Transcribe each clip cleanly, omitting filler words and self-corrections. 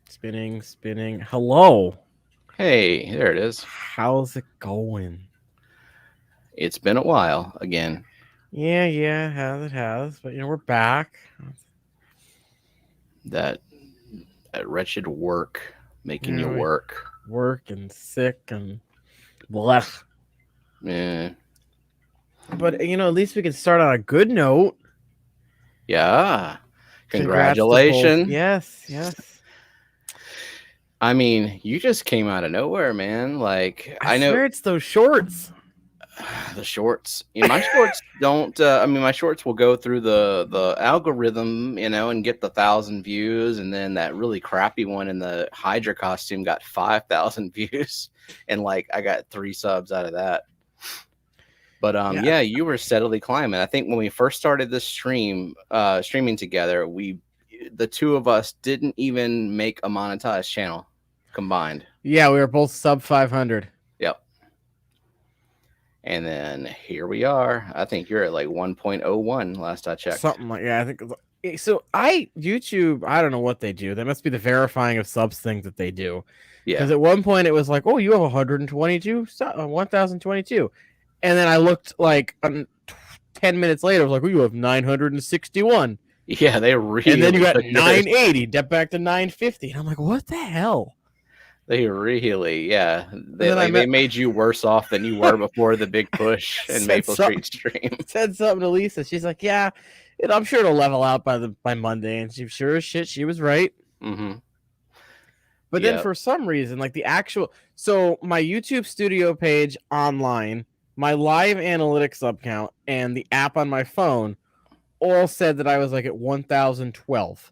Spinning. Hello. Hey, there it is. How's it going? It's been a while again. Yeah, it has. But we're back. That that wretched work You making you know, work. work and sick and blech. Eh, But at least we can start on a good note. yeah. Congrats to both. Congratulations. Yes. I mean, you just came out of nowhere, man. Like I I know swear it's those shorts. the shorts. My shorts don't. I mean, my shorts will go through the algorithm, and get the 1,000 views, and then that really crappy one in the Hydra costume got 5,000 views, and like I got 3 subs out of that. But Yeah. yeah, you were steadily climbing. I think when we first started this streaming together, the two of us didn't even make a monetized channel combined. Yeah, we were both sub 500. Yep. And then here we are. I think you're at like 1.01 last I checked. Something like, yeah, I think so. YouTube, I don't know what they do. That must be the verifying of subs thing that they do. Yeah. Because at one point it was like, oh, you have 1022, and then I looked like 10 minutes later, it was like, oh, you have 961, Yeah, they and then you really got took yours. 980, step back to 950, and I'm like, what the hell? They really, yeah. And They then I like they met made you worse off than you were before the big push and said Maple something Street stream. said something to Lisa. She's like, yeah, I'm sure it'll level out by Monday, and she sure as shit she was right. Mm-hmm. But then Yep. for some reason, like so my YouTube studio page online, my live analytics sub count, and the app on my phone all said that I was like at 1012.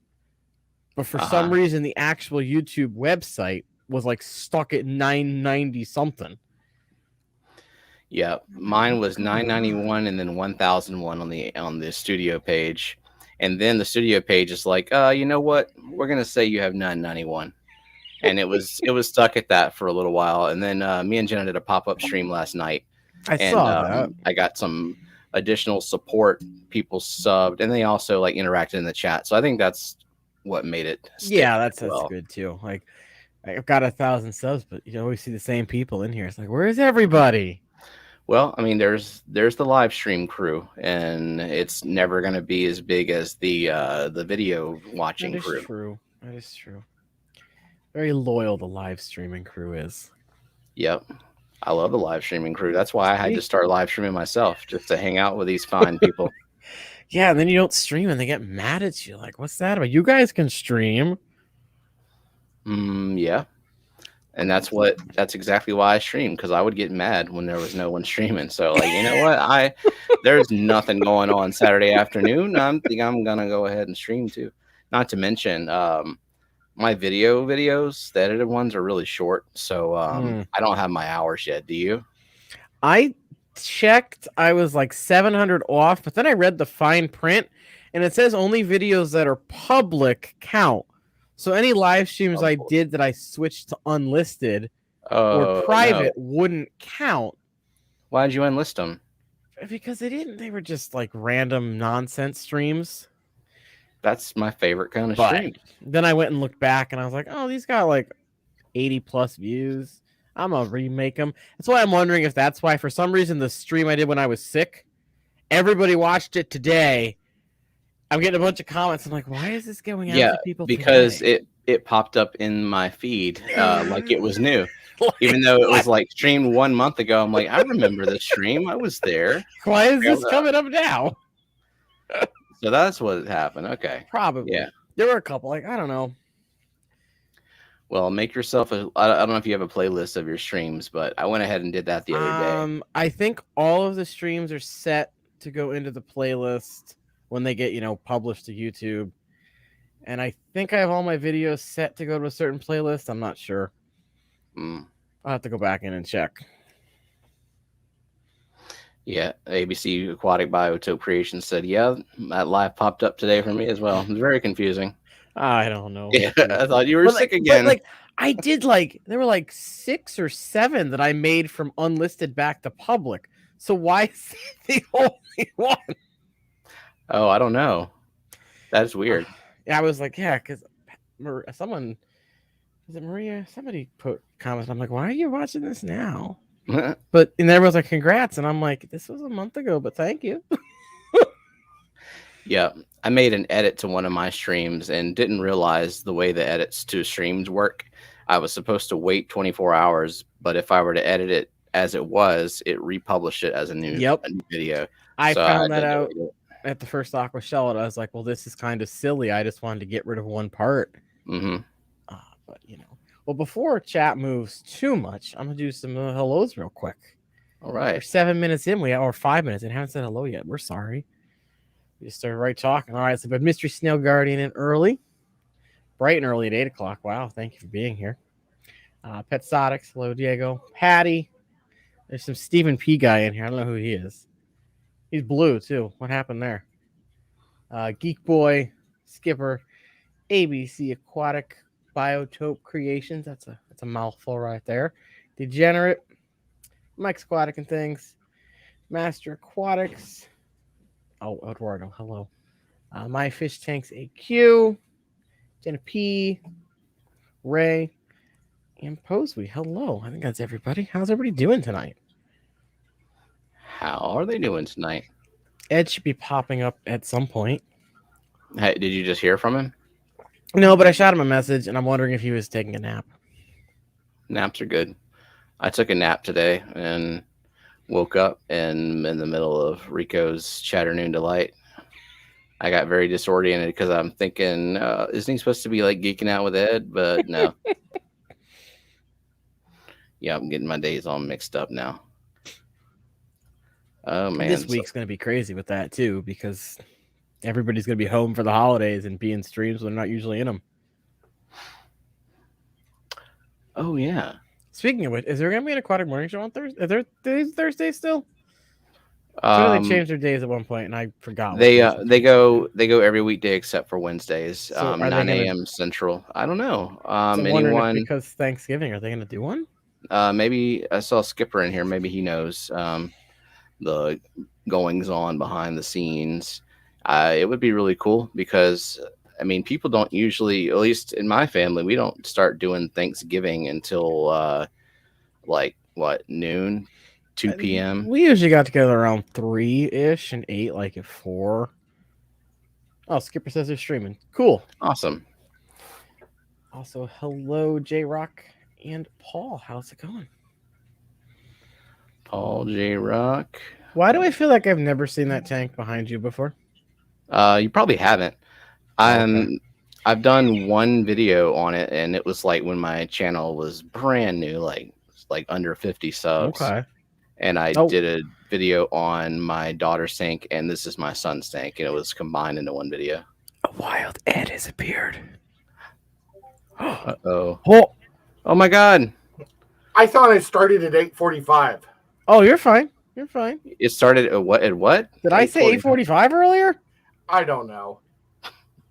But for some Uh-huh. reason, the actual YouTube website was like stuck at 990 something. Yeah, mine was 991 and then 1001 on the studio page. And then the studio page is like, you know what? We're gonna say you have 991. And it was stuck at that for a little while. And then me and Jenna did a pop-up stream last night, I and saw that. I got some additional support people subbed, and they also like interacted in the chat. So I think that's what made it stick Yeah, that's well. good too. Like I've got 1,000 subs, but you always see the same people in here. It's like, where's everybody? Well, I mean, there's the live stream crew, and it's never going to be as big as the video watching That is crew. true. That is true. Very loyal the live streaming crew is. Yep, I love the live streaming crew. That's why I had to See? start live streaming myself, just to hang out with these fine people. Yeah, and then you don't stream and they get mad at you. Like, what's that about? You guys can stream. Yeah, and that's exactly why I stream, because I would get mad when there was no one streaming. So like, you know what? There's nothing going on Saturday afternoon. I'm gonna go ahead and stream too. Not to mention, my videos, the edited ones are really short, so I don't have my hours yet. Do you? I checked, I was like 700 off, but then I read the fine print and it says only videos that are public count. So any live streams I did that I switched to unlisted or private wouldn't count. Why did you enlist them? Because they were just like random nonsense streams. That's my favorite kind of But stream. then I went and looked back and I was like, oh, these got like 80 plus views. I'm gonna remake them. That's why I'm wondering if that's why, for some reason, the stream I did when I was sick, everybody watched it today. I'm getting a bunch of comments. I'm like, why is this going out to people because today? it popped up in my feed like it was new. Even though it was like streamed 1 month ago, I'm like, I remember the stream. I was there. Why is this coming up now? So that's what happened. Okay. Probably. Yeah. There were a couple. Like, I don't know. Well, make yourself I don't know if you have a playlist of your streams, but I went ahead and did that the other day. I think all of the streams are set to go into the playlist when they get, published to YouTube. And I think I have all my videos set to go to a certain playlist. I'm not sure. I'll have to go back in and check. Yeah, ABC Aquatic Biotope Creation said, yeah, that live popped up today for me as well. It was very confusing. I don't know. Yeah, I thought you were sick again. But I did there were like 6 or 7 that I made from unlisted back to public. So why is the only one? Oh, I don't know. That's weird. Yeah, I was like, yeah, because someone Was it Maria? Somebody put comments. I'm like, why are you watching this now? But and everyone's like, congrats, and I'm like, this was a month ago, but thank you. Yeah, I made an edit to one of my streams and didn't realize the way the edits to streams work. I was supposed to wait 24 hours, but if I were to edit it as it was, it republished it as a new video. I So found had that to out delete at the first Aqua Shell, and I was like, well, this is kind of silly. I just wanted to get rid of one part. it. But you know, well, before chat moves too much, I'm gonna do some hellos real quick. All We're right. 7 minutes in, or 5 minutes, and haven't said hello yet. We're sorry. We just started right talking. All right, so but Mystery Snail Guardian in early, bright and early at 8 o'clock. Wow, thank you for being here. Pet Sodix, hello Diego. Patty, there's some Stephen P guy in here. I don't know who he is. He's blue too. What happened there? Geek Boy, Skipper, ABC Aquatic Biotope Creations. That's a mouthful right there. Degenerate, Mike's Aquatic and Things, Master Aquatics. Oh, Eduardo, hello. My Fish Tanks AQ, Jenna P, Ray, and Posey. Hello. I think that's everybody. How's everybody doing tonight? How are they doing tonight? Ed should be popping up at some point. Hey, did you just hear from him? No, but I shot him a message, and I'm wondering if he was taking a nap. Naps are good. I took a nap today and woke up and in the middle of Rico's Chatternoon Delight. I got very disoriented because I'm thinking, isn't he supposed to be like geeking out with Ed? But no. Yeah, I'm getting my days all mixed up now. Oh man, this week's going to be crazy with that too, because everybody's going to be home for the holidays and be in streams when they're not usually in them. Oh yeah. Speaking of which, is there going to be an aquatic morning show on Thursday? Are there days Thursday still? So they changed their days at one point, and I forgot. They go every weekday except for Wednesdays, So 9 a.m. Central. I don't know. So anyone because Thanksgiving, are they going to do one? Maybe I saw Skipper in here. Maybe he knows the goings on behind the scenes. It would be really cool because I mean, people don't usually, at least in my family, we don't start doing Thanksgiving until like what, noon, 2 p.m. We usually got together around 3-ish and ate like at 4. Oh, Skipper says they're streaming. Cool. Awesome. Also, hello, J Rock and Paul. How's it going? Paul J Rock. Why do I feel like I've never seen that tank behind you before? You probably haven't. I've done one video on it, and it was like when my channel was brand new, like under 50 subs. Okay. And I did a video on my daughter's tank, and this is my son's tank, and it was combined into one video. A wild Ed has appeared. Uh-oh. Oh my God. I thought it started at 8:45. Oh, you're fine. You're fine. It started at what? At what? Did I say 8:45 earlier? I don't know.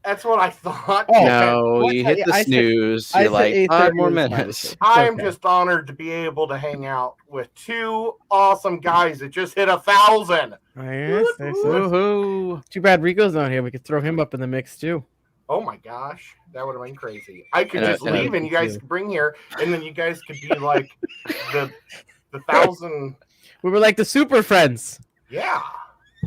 That's what I thought. Oh, no, you hit the snooze. You're like 5 more minutes. I'm just honored to be able to hang out with 2 awesome guys that just hit 1,000. Yes, too bad Rico's not here. We could throw him up in the mix too. Oh my gosh, that would have been crazy. I could just leave and you guys could bring here, and then you guys could be like the 1,000. We were like the super friends. Yeah.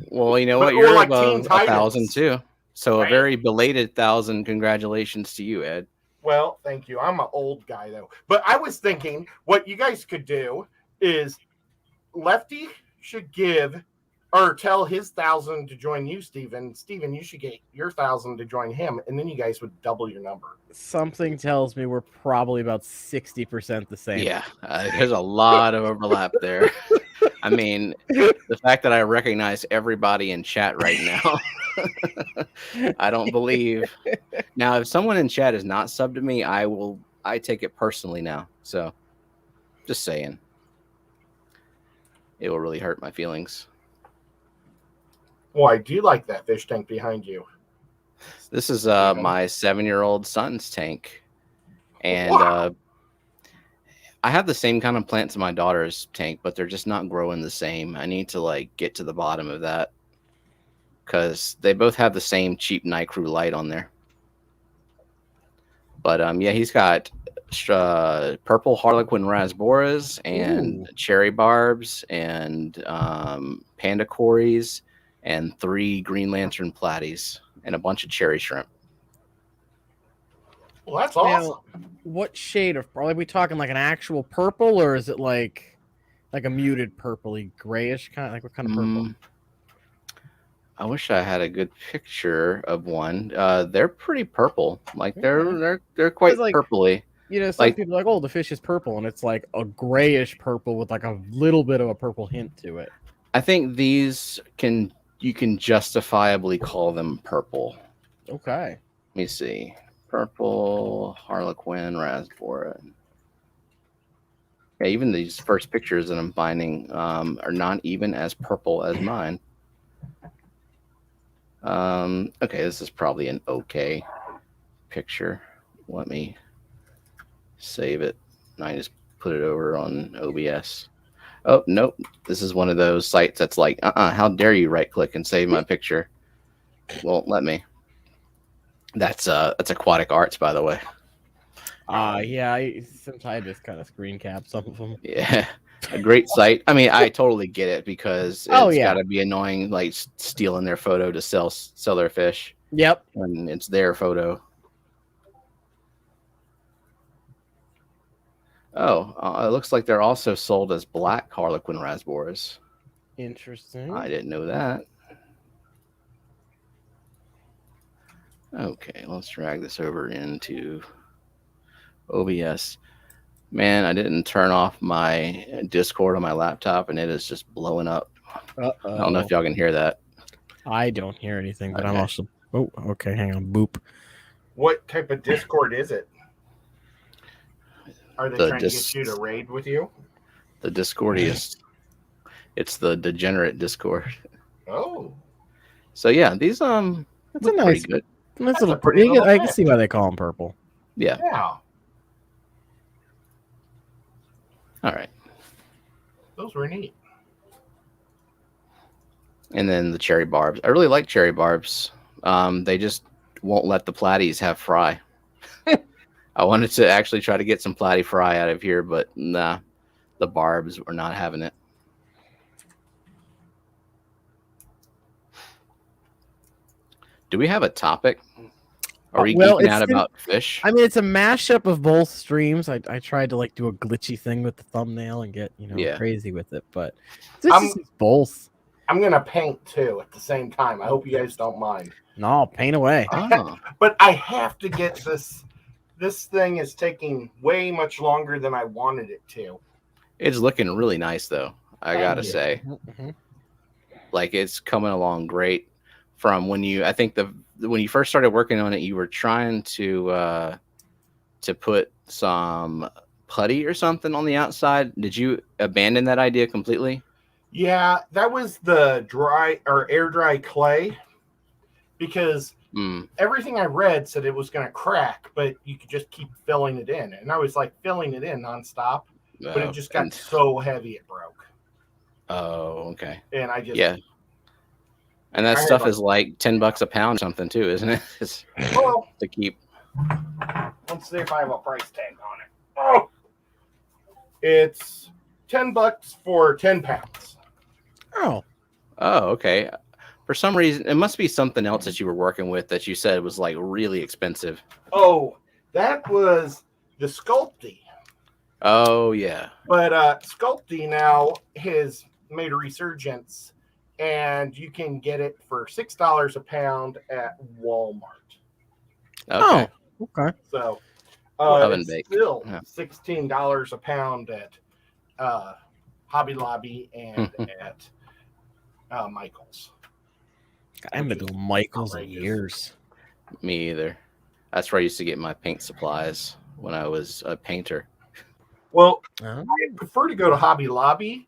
Well, you know what? You're like above 1,000 too. So a very belated 1,000 congratulations to you, Ed. Well, thank you. I'm an old guy though. But I was thinking what you guys could do is Lefty should give or tell his 1,000 to join you, Steven. Steven, you should get your 1,000 to join him, and then you guys would double your number. Something tells me we're probably about 60% the same. Yeah, there's a lot of overlap there. I mean, the fact that I recognize everybody in chat right now, I don't believe. Now, if someone in chat is not subbed to me, I take it personally now. So, just saying. It will really hurt my feelings. Well, I do like that fish tank behind you. This is my 7-year-old son's tank. And I have the same kind of plants in my daughter's tank, but they're just not growing the same. I need to get to the bottom of that because they both have the same cheap Night Crew light on there. But yeah, he's got purple Harlequin rasboras and Ooh. cherry barbs and panda cories and 3 green lantern platies and a bunch of cherry shrimp. Well, that's awesome. Now, what shade of are we talking like an actual purple, or is it like a muted purpley grayish kind? Like what kind of purple? I wish I had a good picture of one. They're pretty purple. Like they're quite like, purpley. You know, some Like- people are like, oh, the fish is purple, and it's like a grayish purple with like a little bit of a purple hint to it. I think these you can justifiably call them purple. Okay. Let me see. Purple Harlequin rasbora. Yeah, even these first pictures that I'm finding are not even as purple as mine. Okay, this is probably an okay picture. Let me save it. I just put it over on OBS. Oh, nope. This is one of those sites that's like, how dare you right click and save my picture? Won't let me. That's Aquatic Arts, by the way. Yeah, sometimes I just kind of screen cap some of them. Yeah. A great site. I mean, I totally get it because it's yeah. got to be annoying, like stealing their photo to sell their fish. Yep. And it's their photo. Oh, it looks like they're also sold as black Harlequin rasboras. Interesting. I didn't know that. Okay, let's drag this over into OBS. Man, I didn't turn off my Discord on my laptop, and it is just blowing up. Uh-oh. I don't know if y'all can hear that. I don't hear anything, but Okay. I'm also... Oh, okay, hang on. Boop. What type of Discord is it? Are they trying to get you to raid with you? The Discordiest. It's the degenerate Discord. Oh. So yeah, these That's look a nice... pretty good. That's a pretty little I can fish. see why they call them purple. Yeah. Yeah. All right. Those were neat. And then the cherry barbs. I really like cherry barbs. They just won't let the platies have fry. I wanted to actually try to get some platy fry out of here, but nah, the barbs were not having it. Do we have a topic? Are we geeking out about fish? I mean, it's a mashup of both streams. I tried to like do a glitchy thing with the thumbnail and get crazy with it, but this is both. I'm gonna paint too at the same time. I hope you guys don't mind. No, paint away. Oh. But I have to get this. This thing is taking way much longer than I wanted it to. It's looking really nice, though. I gotta say, like it's coming along great. From when you, I think when you first started working on it, you were trying to put some putty or something on the outside. Did you abandon that idea completely? Yeah, that was the dry or air dry clay, because everything I read said it was going to crack, but you could just keep filling it in. And I was like filling it in nonstop, but it just got so heavy it broke. Oh, okay. And I just and that stuff is like $10 a pound, something too, isn't it? Well, to keep. Let's see if I have a price tag on it. Oh, it's $10 for 10 pounds. Oh, okay. For some reason, it must be something else that you were working with that you said was like really expensive. Oh, that was the Sculpty. Oh yeah. But Sculpty now has made a resurgence, and you can get it for $6 a pound at Walmart. Okay. Oh, okay. So Oven it's baked. still Yeah. $16 a pound at Hobby Lobby and at Michael's. I haven't been to Michael's in outrageous. years. Me either. That's where I used to get my paint supplies when I was a painter. Well, Uh-huh. I prefer to go to Hobby Lobby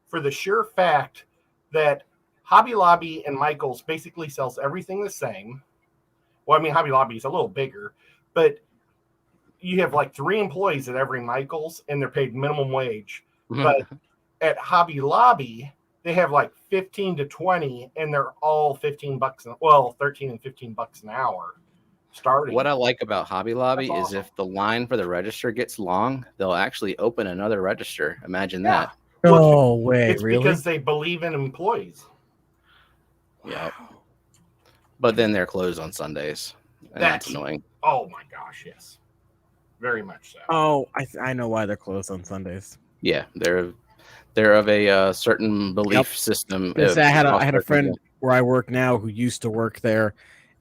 for the sure fact that Hobby Lobby and Michael's basically sells everything the same. Well, I mean, Hobby Lobby is a little bigger, but you have like 3 employees at every Michael's, and they're paid minimum wage. But at Hobby Lobby, they have like 15 to 20, and they're all $15. Well, 13 and $15 an hour. starting. What I like about Hobby Lobby That's is awesome. if the line for the register gets long, they'll actually open another register. Imagine Yeah. that. No way, It's really? because they believe in employees. Yep. But then they're closed on Sundays, and that's annoying. Oh my gosh, yes, very much so. Oh, I know why they're closed on Sundays. Yeah, they're of a certain belief system. I had across a their friend people. where I work now who used to work there,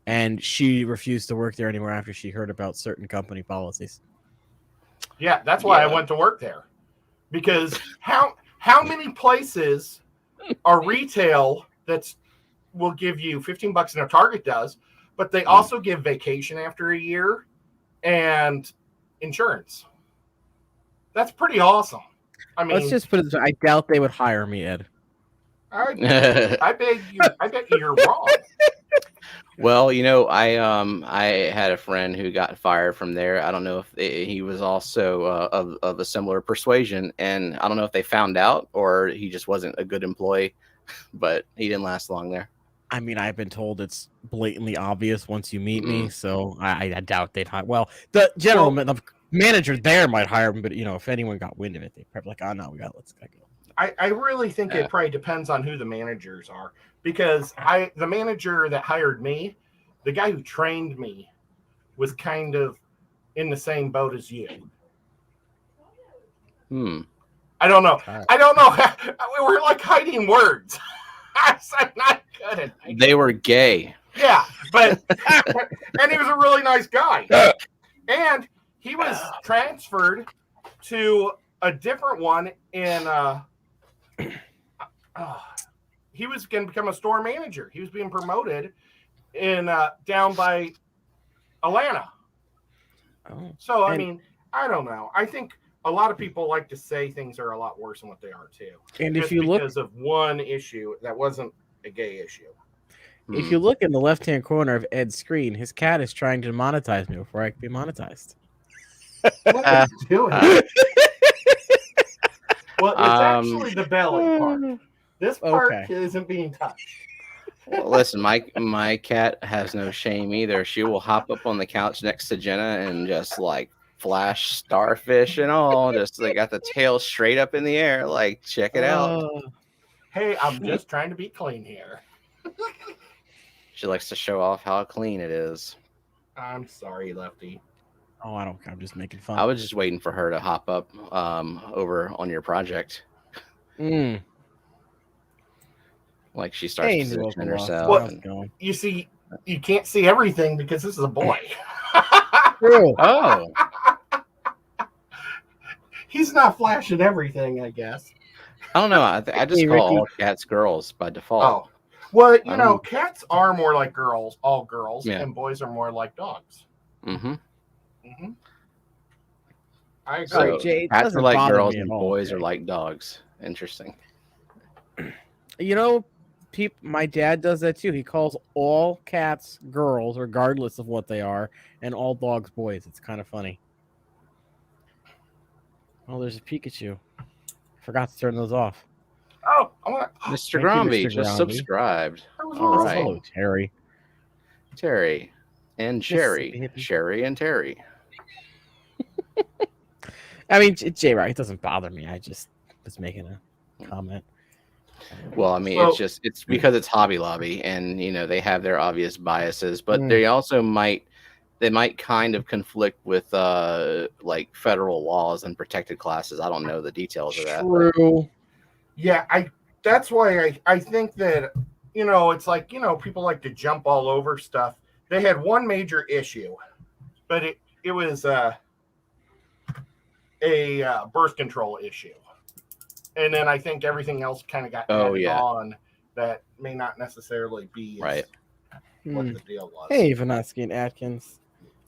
and she refused to work there anymore after she heard about certain company policies. Yeah, that's why I Yeah. went to work there, because how many places are retail that's will give you $15 and a Target does, but they also give vacation after a year and insurance. That's pretty awesome. I mean, Let's just put it this way, I doubt they would hire me, Ed. I bet you're wrong. Well, I had a friend who got fired from there. I don't know if he was also of a similar persuasion, and I don't know if they found out or he just wasn't a good employee, but he didn't last long there. I mean, I've been told it's blatantly obvious once you meet me, so I doubt they'd hire. Well, the the manager there might hire me, but if anyone got wind of it, they'd probably like, "Oh no, let's go." I really think it probably depends on who the managers are, because the manager that hired me, the guy who trained me, was kind of in the same boat as you. I don't know. We were like hiding words. I'm not good at it. They were gay. Yeah, but and he was a really nice guy. And he was transferred to a different one in he was going to become a store manager. He was being promoted in down by Atlanta. Oh. So I mean, I don't know. I think a lot of people like to say things are a lot worse than what they are too. And just if you look, because of one issue that wasn't a gay issue. If you look in the left-hand corner of Ed's screen, his cat is trying to monetize me before I can be monetized. What are you doing? Well, it's actually the belly part. This part isn't being touched. Well, listen, my cat has no shame either. She will hop up on the couch next to Jenna and just like flash starfish and all, just like got the tail straight up in the air. Like, check it out. Hey, I'm just trying to be clean here. She likes to show off how clean it is. I'm sorry, Lefty. Oh, I don't care. I'm just making fun. I was just waiting for her to hop up over on your project. Like she starts positioning herself. Well, you see, you can't see everything because this is a boy. Oh. He's not flashing everything, I guess. I don't know. I just call all cats girls by default. Oh. Well, cats are more like girls, all girls, and boys are more like dogs. Mm-hmm. Mm-hmm. I agree. So Jay, cats are like girls and boys are like dogs. Interesting. My dad does that too. He calls all cats girls, regardless of what they are, and all dogs boys. It's kind of funny. Oh, there's a Pikachu. Forgot to turn those off. Oh, Mr. Gromby just subscribed. All right. Hello, Terry. Terry and Cherry. Sherry and Terry. I mean, J-Rock, it doesn't bother me. I just was making a comment. Well, I mean, it's because it's Hobby Lobby, and they have their obvious biases, but they also might kind of conflict with like federal laws and protected classes. I don't know the details of that. True. Yeah, that's why I think that it's like people like to jump all over stuff. They had one major issue, but it was a birth control issue. And then I think everything else kind of got added on that may not necessarily be what the deal was. Hey, Vanotsky and Atkins.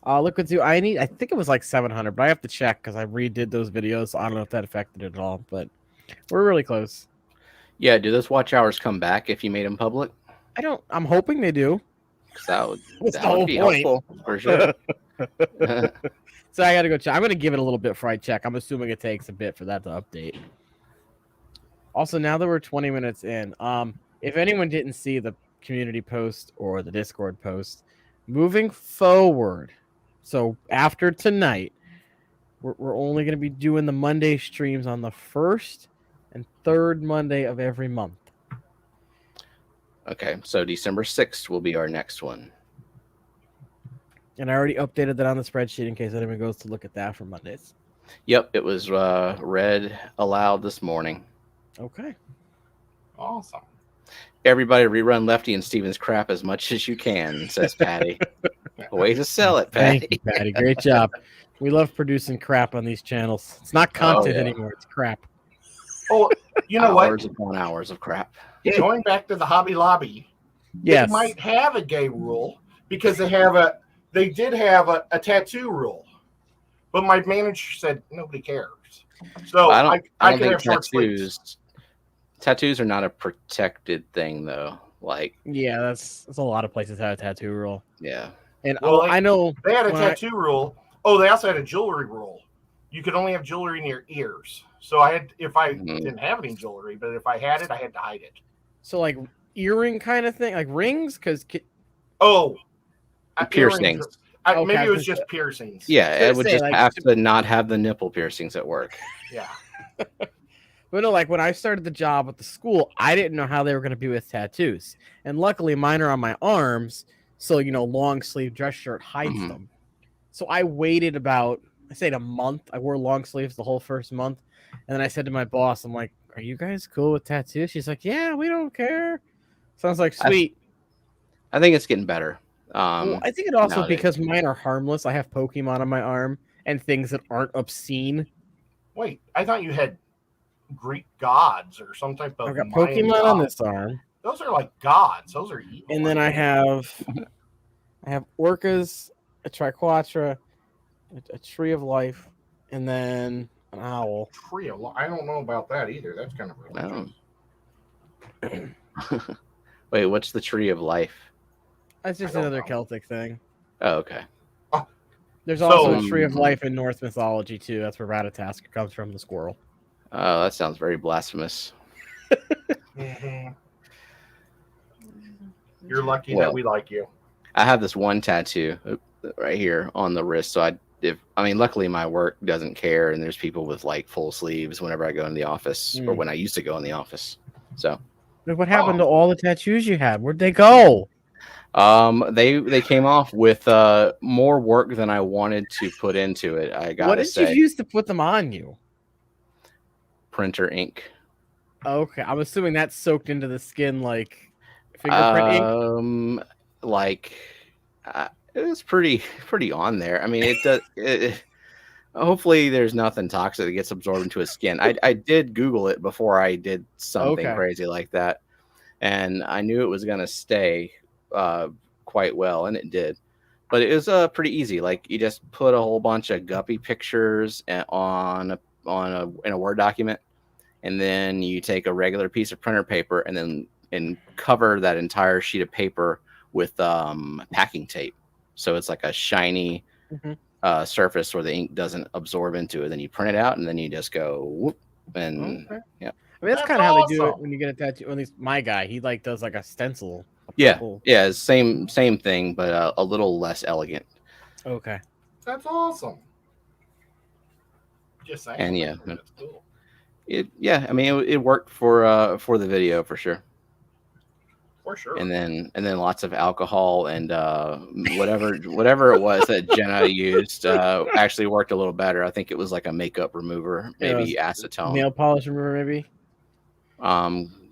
Look what I need. I think it was like 700, but I have to check because I redid those videos. So I don't know if that affected it at all, but we're really close. Yeah, do those watch hours come back if you made them public? I'm hoping they do. That would be helpful for sure. So I got to go check. I'm going to give it a little bit before I check. I'm assuming it takes a bit for that to update. Also, now that we're 20 minutes in, if anyone didn't see the community post or the Discord post, moving forward, so after tonight, we're only going to be doing the Monday streams on the first and third Monday of every month. Okay, so December 6th will be our next one. And I already updated that on the spreadsheet in case anyone goes to look at that for Mondays. Yep, it was read aloud this morning. Okay. Awesome. Everybody rerun Lefty and Steven's crap as much as you can, says Patty. Way to sell it, Patty. Thank you, Patty. Great job. We love producing crap on these channels. It's not content anymore. It's crap. Oh, you know hours what? upon hours of crap. Going back to the Hobby Lobby, Yes. they might have a gay rule because they did have a tattoo rule, but my manager said nobody cares. So I don't could think have short sleeves. Tattoos are not a protected thing, though. Like, yeah, that's a lot of places have a tattoo rule. yeah. And Well, I know They had a when tattoo rule. Oh, they also had a jewelry rule. You could only have jewelry in your ears. So I had, if I didn't have any jewelry, but if I had it, I had to hide it. So like earring kind of thing, like rings, because Piercings. Okay, Maybe I it was was just piercings. Yeah, it would say, just like, have to not have the nipple piercings at work. Yeah. But no, like when I started the job at the school, I didn't know how they were going to be with tattoos, and luckily mine are on my arms, so long sleeve dress shirt hides them. So I waited about, I said a month. I wore long sleeves the whole first month, and then I said to my boss, I'm like, "Are you guys cool with tattoos?" She's like, "Yeah, we don't care." Sounds like sweet. I think it's getting better. Well, I think it also nowadays. because mine are harmless. I have Pokemon on my arm and things that aren't obscene. Wait, I thought you had Greek gods or some type of I've got Mayan Pokemon god. on this arm, Those are like gods. Those are evil. and then I have orcas, a Triquatra, a tree of life, and then an owl. Tree of I don't know about that either. That's kind of religious. Wait, what's the tree of life? That's just I don't another know. Celtic thing. Oh, okay. There's also So- a tree of life in Norse mythology too. That's where Ratatosk comes from, the squirrel. Oh, that sounds very blasphemous. Mhm. You're lucky that we like you. I have this one tattoo right here on the wrist. So luckily my work doesn't care, and there's people with like full sleeves whenever I go in the office, or when I used to go in the office. So, What happened to all the tattoos you had? Where'd they go? they came off with more work than I wanted to put into it. I gotta What did say, you use to put them on you? printer ink. Okay, I'm assuming that's soaked into the skin like fingerprint ink. It was pretty on there. I mean, it does. Hopefully, there's nothing toxic that gets absorbed into his skin. I did Google it before I did something crazy like that, and I knew it was gonna stay quite well, and it did. But it was pretty easy. Like, you just put a whole bunch of guppy pictures in a Word document, and then you take a regular piece of printer paper and cover that entire sheet of paper with packing tape, so it's like a shiny surface where the ink doesn't absorb into it. Then you print it out, and then you just go whoop, and yeah. I mean, that's kind of how they do it when you get a tattoo. At least my guy, he does like a stencil. Yeah, same thing, but a little less elegant. Okay, That's awesome. Just saying. And yeah, that's cool. It worked for the video for sure. For sure. And then lots of alcohol and whatever it was that Jenna used actually worked a little better. I think it was like a makeup remover, maybe acetone, nail polish remover, maybe.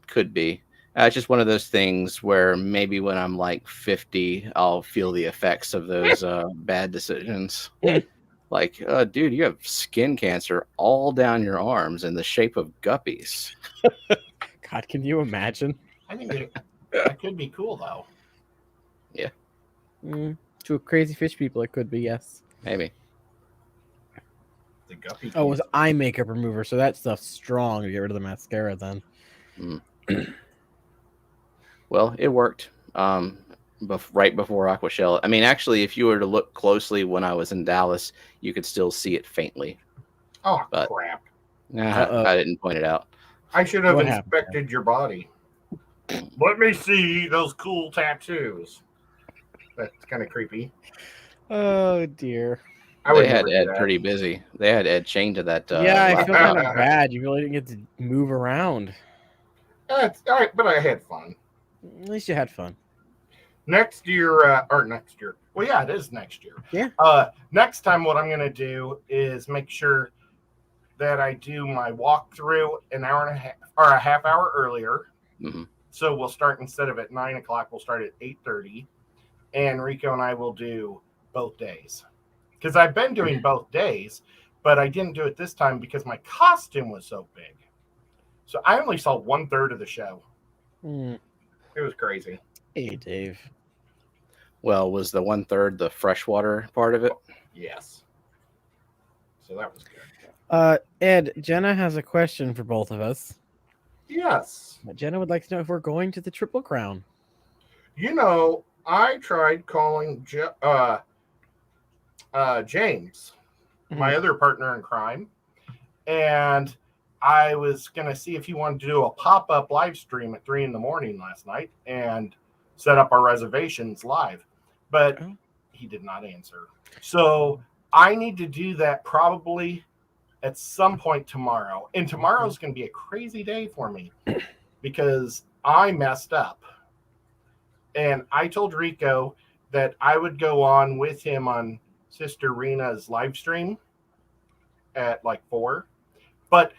Could be. It's just one of those things where maybe when I'm like 50, I'll feel the effects of those bad decisions. Like, dude, you have skin cancer all down your arms in the shape of guppies. God, can you imagine? I think that could be cool, though. Yeah. To crazy fish people, it could be, yes. Maybe. The guppy. Oh, it was eye makeup remover, so that stuff's strong to get rid of the mascara then. Well, it worked. Right before Aquashell. I mean, actually, if you were to look closely when I was in Dallas, you could still see it faintly. Oh, But- crap. I didn't point it out. I should have What happened? inspected your body. Let me see those cool tattoos. That's kind of creepy. Oh dear. I would They had never do Ed that. pretty busy. They had Ed chained to that. Yeah, I feel laptop. kind of bad. You really didn't get to move around. It's all right, but I had fun. At least you had fun. Next year, or next year. Well, yeah, it is next year. Yeah. Next time, what I'm going to do is make sure that I do my walkthrough an hour and a half or a half hour earlier. Mhm. So we'll start instead of at 9:00, we'll start at 8:30, and Rico and I will do both days because I've been doing both days, but I didn't do it this time because my costume was so big. So I only saw 1/3 of the show. It was crazy. Hey, Dave. Well, was the 1/3 the freshwater part of it? Yes. So that was good. Ed, Jenna has a question for both of us. Yes. Jenna would like to know if we're going to the Triple Crown. You know, I tried calling James, my other partner in crime, and I was going to see if he wanted to do a pop-up live stream at 3 a.m. last night and set up our reservations live, but he did not answer. So I need to do that probably at some point tomorrow. And tomorrow's going to be a crazy day for me because I messed up. And I told Rico that I would go on with him on Sister Rena's live stream at like 4. But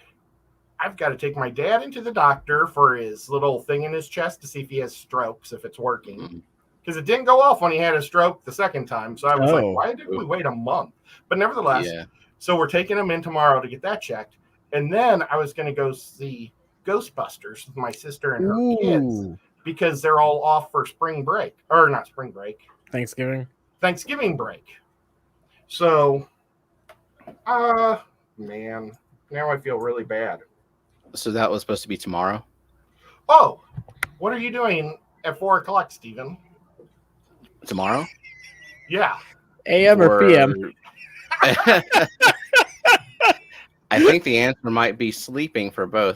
I've got to take my dad into the doctor for his little thing in his chest to see if he has strokes, if it's working. Because it didn't go off when he had a stroke the second time. So I was like, why did we wait a month? But nevertheless, so we're taking him in tomorrow to get that checked. And then I was going to go see Ghostbusters with my sister and her kids because they're all off for spring break. Or not spring break. Thanksgiving break. So, man, now I feel really bad. So that was supposed to be tomorrow? Oh, what are you doing at 4:00, Stephen? Tomorrow? Yeah. AM or PM? I think the answer might be sleeping for both.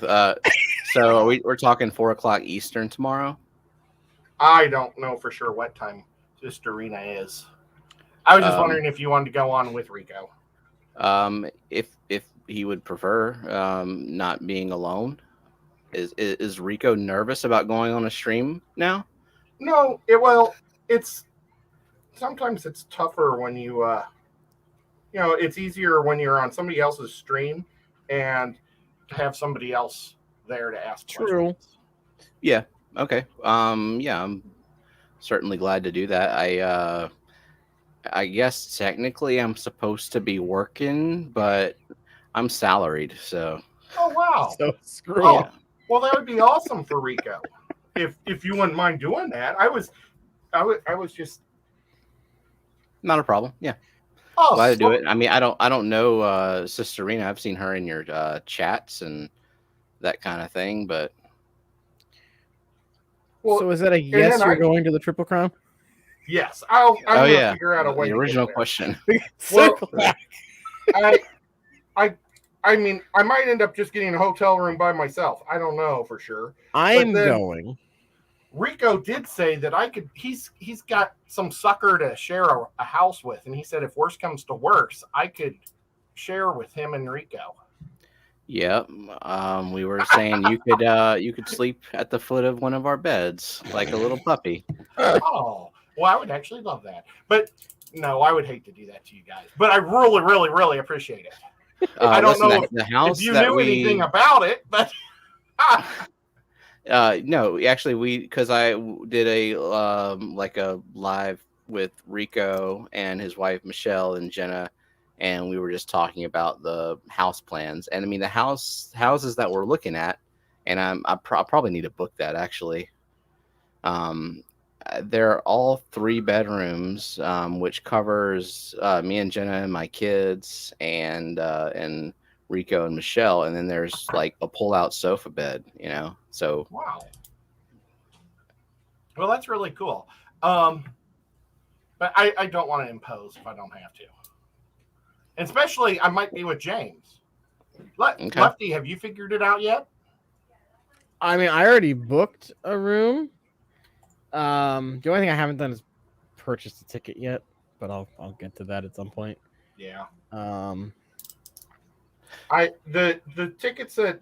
So we're talking 4:00 Eastern tomorrow? I don't know for sure what time Sister Rena is. I was just wondering if you wanted to go on with Rico. If he would prefer not being alone. Is Rico nervous about going on a stream now? No, it's sometimes it's tougher when you it's easier when you're on somebody else's stream and to have somebody else there to ask questions. Yeah. Okay. Yeah, I'm certainly glad to do that. I guess technically I'm supposed to be working, but I'm salaried, so. Oh wow! So screw it. Well, that would be awesome for Rico, if you wouldn't mind doing that. I was just not a problem. Yeah. Oh, glad to do it. I mean, I don't know Sister Rena. I've seen her in your chats and that kind of thing, but. Well, so is that a yes? You're going to the Triple Crown? Yes, I'm gonna figure out a way. The original question. Well, I mean, I might end up just getting a hotel room by myself. I don't know for sure. I'm going. Rico did say that I could. He's got some sucker to share a house with, and he said if worse comes to worse, I could share with him and Rico. Yep. We were saying you could sleep at the foot of one of our beds like a little puppy. Oh. Well, I would actually love that. But no, I would hate to do that to you guys. But I really, really, really appreciate it. I don't know if you knew anything about it, but no, actually because I did a like a live with Rico and his wife Michelle and Jenna, and we were just talking about the house plans. And I mean the houses that we're looking at, and I'll probably need to book that actually. They're all 3 bedrooms, which covers me and Jenna and my kids and Rico and Michelle. And then there's like a pull-out sofa bed, so. Wow. Well, that's really cool. But I don't want to impose if I don't have to. And especially, I might be with James. Okay. Lefty, have you figured it out yet? I mean, I already booked a room. The only thing I haven't done is purchased a ticket yet, but I'll get to that at some point. Yeah. Um, The tickets that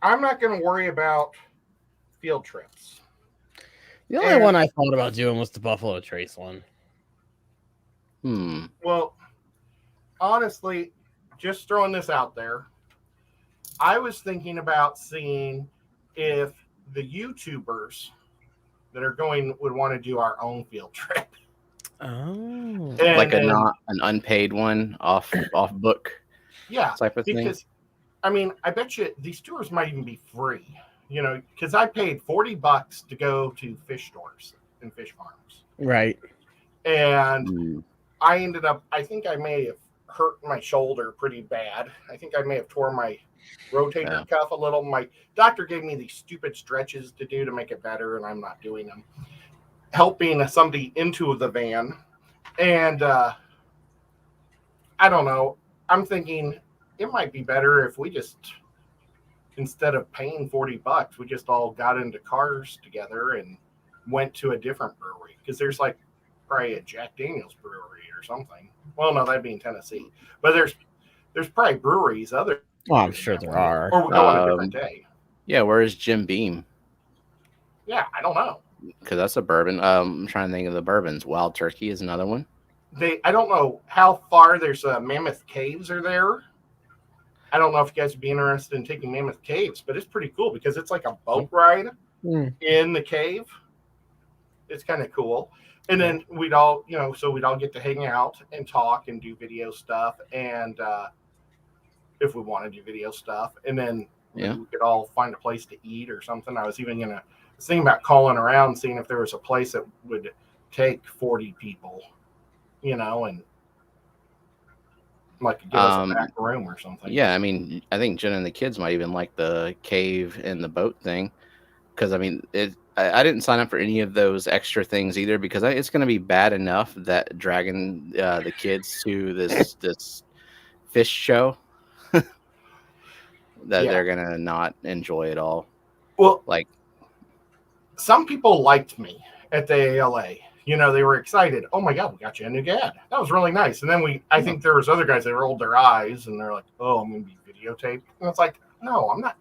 I'm not going to worry about field trips. the only one I thought about doing was the Buffalo Trace one. Well, honestly, just throwing this out there, I was thinking about seeing if the YouTubers that are going would want to do our own field trip. Oh, Like an unpaid one off book. Yeah, type of thing. because I mean, I bet you these tours might even be free. You know, because I paid $40 to go to fish stores and fish farms. right. And I ended up, I think I may have hurt my shoulder pretty bad. I think I may have torn my rotator cuff a little. My doctor gave me these stupid stretches to do to make it better, and I'm not doing them. Helping somebody into the van. And I don't know. I'm thinking it might be better if we just, instead of paying $40, we just all got into cars together and went to a different brewery. Because there's like probably a Jack Daniel's brewery or something. Well, no, that'd be in Tennessee. But there's probably breweries other. Oh, I'm sure there are. Or we go on a different day. Yeah, where's Jim Beam? Yeah, I don't know. Because that's a bourbon. I'm trying to think of the bourbons. Wild Turkey is another one. I don't know how far there's Mammoth Caves are there. I don't know if you guys would be interested in taking Mammoth Caves, but it's pretty cool because it's like a boat ride in the cave. It's kind of cool. And then we'd all get to hang out and talk and do video stuff. And if we want to do video stuff, and then we could all find a place to eat or something. I was even thinking about calling around, seeing if there was a place that would take 40 people, and like give us a back room or something. Yeah, I mean, I think Jen and the kids might even like the cave and the boat thing, because I mean, I didn't sign up for any of those extra things either, because it's going to be bad enough that dragging the kids to this fish show that they're going to not enjoy it all. Well, like some people liked me at the ALA. They were excited. Oh my God, we got you a new ad. That was really nice. And then I think there was other guys that rolled their eyes and they're like, oh, I'm going to be videotaped. And it's like, no, I'm not,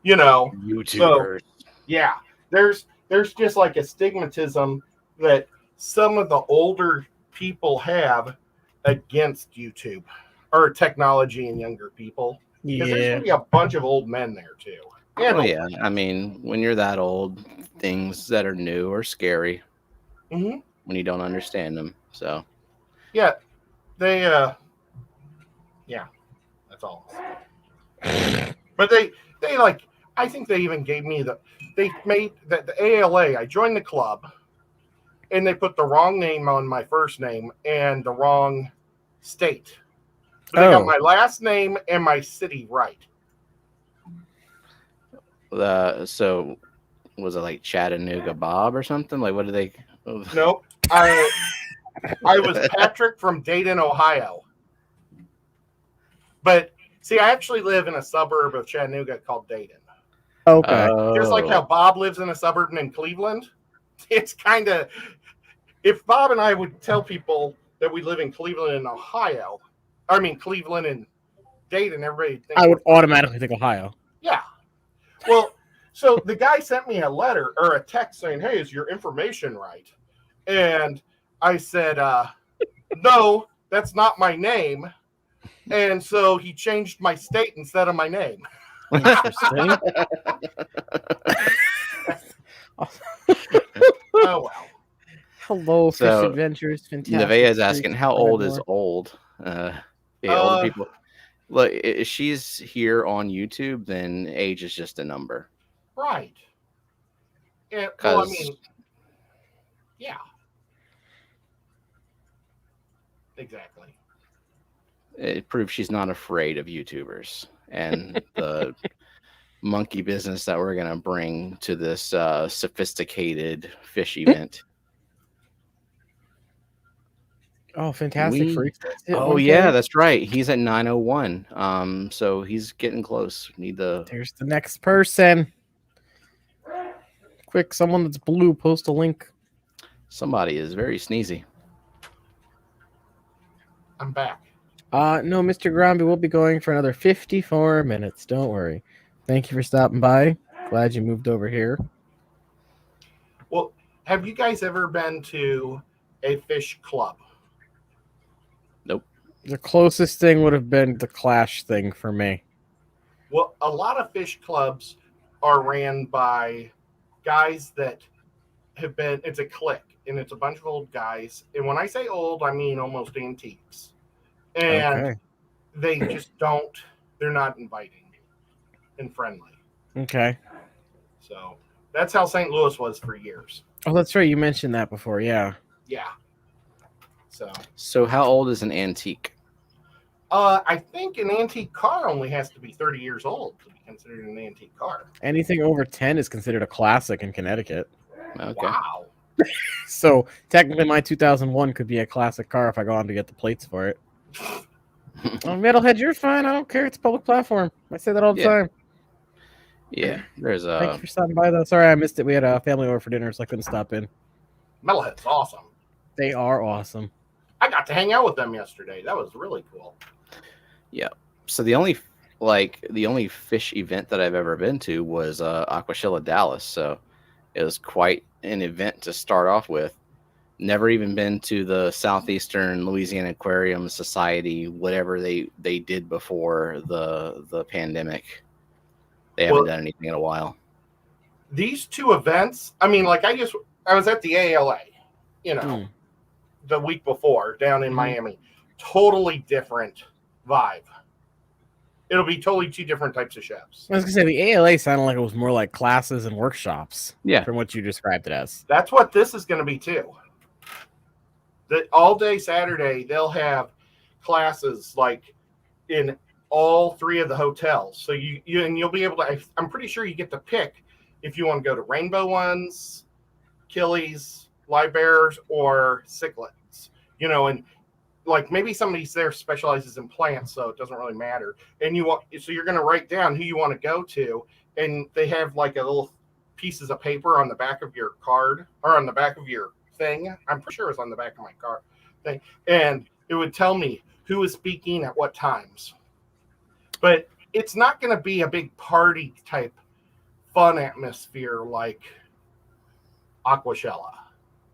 YouTubers. So, yeah, there's just like a stigmatism that some of the older people have against YouTube or technology and younger people. Because there's going to be a bunch of old men there too. Yeah, I mean, when you're that old, things that are new are scary. When you don't understand them. So yeah, that's all. But they like, I think they even gave me they made that the ALA. I joined the club and they put the wrong name on my first name and the wrong state. But they got my last name and my city right. So was it like Chattanooga Bob or something? Like, what did they? Nope. I was Patrick from Dayton, Ohio. But see, I actually live in a suburb of Chattanooga called Dayton. Okay. Just like how Bob lives in a suburb named Cleveland. It's kind of, if Bob and I would tell people that we live in Cleveland and Ohio, Cleveland and Dayton, everybody thinks I would automatically think Ohio. Yeah. Well, so the guy sent me a letter or a text saying, hey, is your information right? And I said, no, that's not my name. And so he changed my state instead of my name. Interesting. Oh, well. Hello, Fish Adventures. Fantastic. Nevaeh is asking, how old is old? Older people. Look, if she's here on YouTube, then age is just a number. Right. Yeah. Well, yeah. Exactly. It proves she's not afraid of YouTubers and the monkey business that we're going to bring to this sophisticated fish event. Oh, fantastic freaks. Oh, yeah, that's right. He's at 901. So he's getting close. There's the next person. Quick, someone that's blue, post a link. Somebody is very sneezy. I'm back. No, Mr. Gromby, we'll be going for another 54 minutes. Don't worry. Thank you for stopping by. Glad you moved over here. Well, have you guys ever been to a fish club? Nope. The closest thing would have been the Clash thing for me. Well, a lot of fish clubs are ran by guys that have been, it's a clique, and it's a bunch of old guys. And when I say old, I mean almost antiques. And Okay. they just don't, they're not inviting and friendly. Okay. So that's how St. Louis was for years. Oh, that's right. You mentioned that before. Yeah. Yeah. So how old is an antique? I think an antique car only has to be 30 years old to be considered an antique car. Anything over 10 is considered a classic in Connecticut. Okay. Wow. So technically, my 2001 could be a classic car if I go on to get the plates for it. Oh, Metalhead, you're fine. I don't care. It's a public platform. I say that all the time. Yeah. There's Thank you for stopping by, though. Sorry I missed it. We had a family over for dinner, so I couldn't stop in. Metalhead's awesome. They are awesome. I got to hang out with them yesterday. That was really cool. Yeah. So the only fish event that I've ever been to was Aquashilla Dallas. So it was quite an event to start off with. Never even been to the Southeastern Louisiana Aquarium Society, whatever they did before the pandemic. They haven't done anything in a while. These two events, I mean, like I was at the ALA, the week before down in Miami. Totally different vibe. It'll be totally two different types of shows. I was going to say, the ALA sounded like it was more like classes and workshops. Yeah. From what you described it as. That's what this is going to be too. All day Saturday, they'll have classes like in all three of the hotels. So you'll be able to, I'm pretty sure you get to pick if you want to go to rainbow ones, Achilles, live bears, or cichlids, and like maybe somebody there specializes in plants, so it doesn't really matter. And so you're going to write down who you want to go to, and they have like a little pieces of paper on the back of your card or on the back of your thing. I'm pretty sure it's on the back of my car thing, and it would tell me who is speaking at what times. But it's not going to be a big party type fun atmosphere like Aquashella.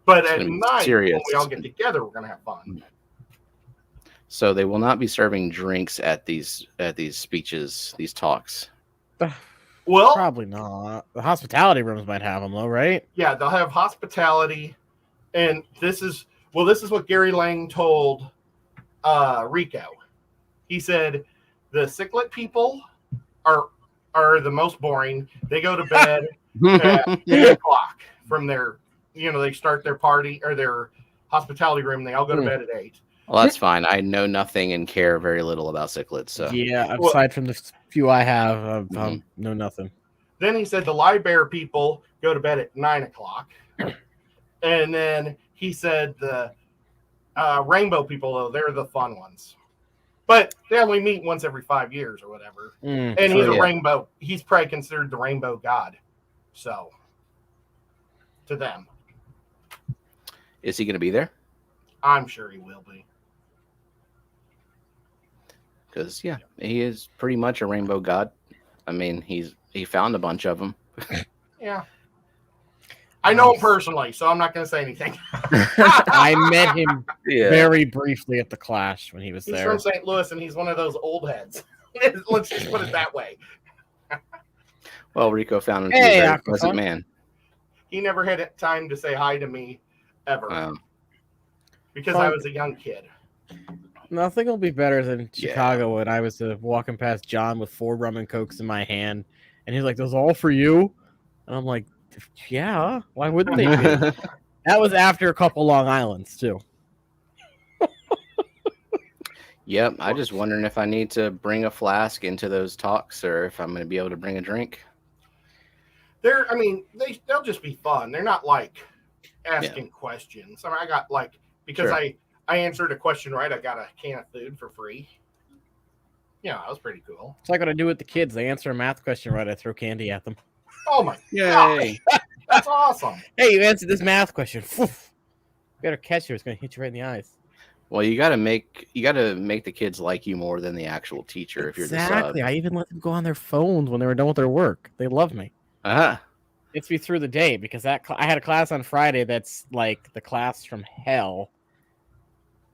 But at night, serious. when we all get together, we're going to have fun. So they will not be serving drinks at these speeches, these talks. Well, probably not. The hospitality rooms might have them, though, right? Yeah, they'll have hospitality, and this is what Gary Lang told Rico. He said the cichlid people are the most boring. They go to bed at 8 o'clock from their, they start their party or their hospitality room. They all go to bed at 8. Well, that's fine. I know nothing and care very little about cichlids. So yeah, aside from the few I have, know nothing. Then he said the live bear people go to bed at 9 o'clock, and then he said the rainbow people, though, they're the fun ones, but they only meet once every 5 years or whatever. And he's a rainbow. He's probably considered the rainbow god. So to them, is he going to be there? I'm sure he will be. Because he is pretty much a rainbow god. I mean, he found a bunch of them. Yeah, I know him personally, so I'm not going to say anything. I met him very briefly at the Clash when he was there. He's from St. Louis, and he's one of those old heads. Let's just put it that way. Well, Rico found him to be a very pleasant man. He never had time to say hi to me ever because I was a young kid. Nothing will be better than Chicago when I was walking past John with 4 rum and cokes in my hand, and he's like, "Those all for you?" And I'm like, "Yeah, why wouldn't they be?" That was after a couple Long Islands too. Yep, I just wondering if I need to bring a flask into those talks or if I'm going to be able to bring a drink. They'll just be fun. They're not like asking questions. I mean, I got because I answered a question right, I got a can of food for free. Yeah, that was pretty cool. It's like what I do with the kids. They answer a math question right, I throw candy at them. Oh my god. That's awesome. Hey, you answered this math question. better catch it. It's gonna hit you right in the eyes. Well, you gotta make the kids like you more than the actual teacher if you're the sub. Exactly. I even let them go on their phones when they were done with their work. They love me. Gets me through the day because I had a class on Friday that's like the class from hell,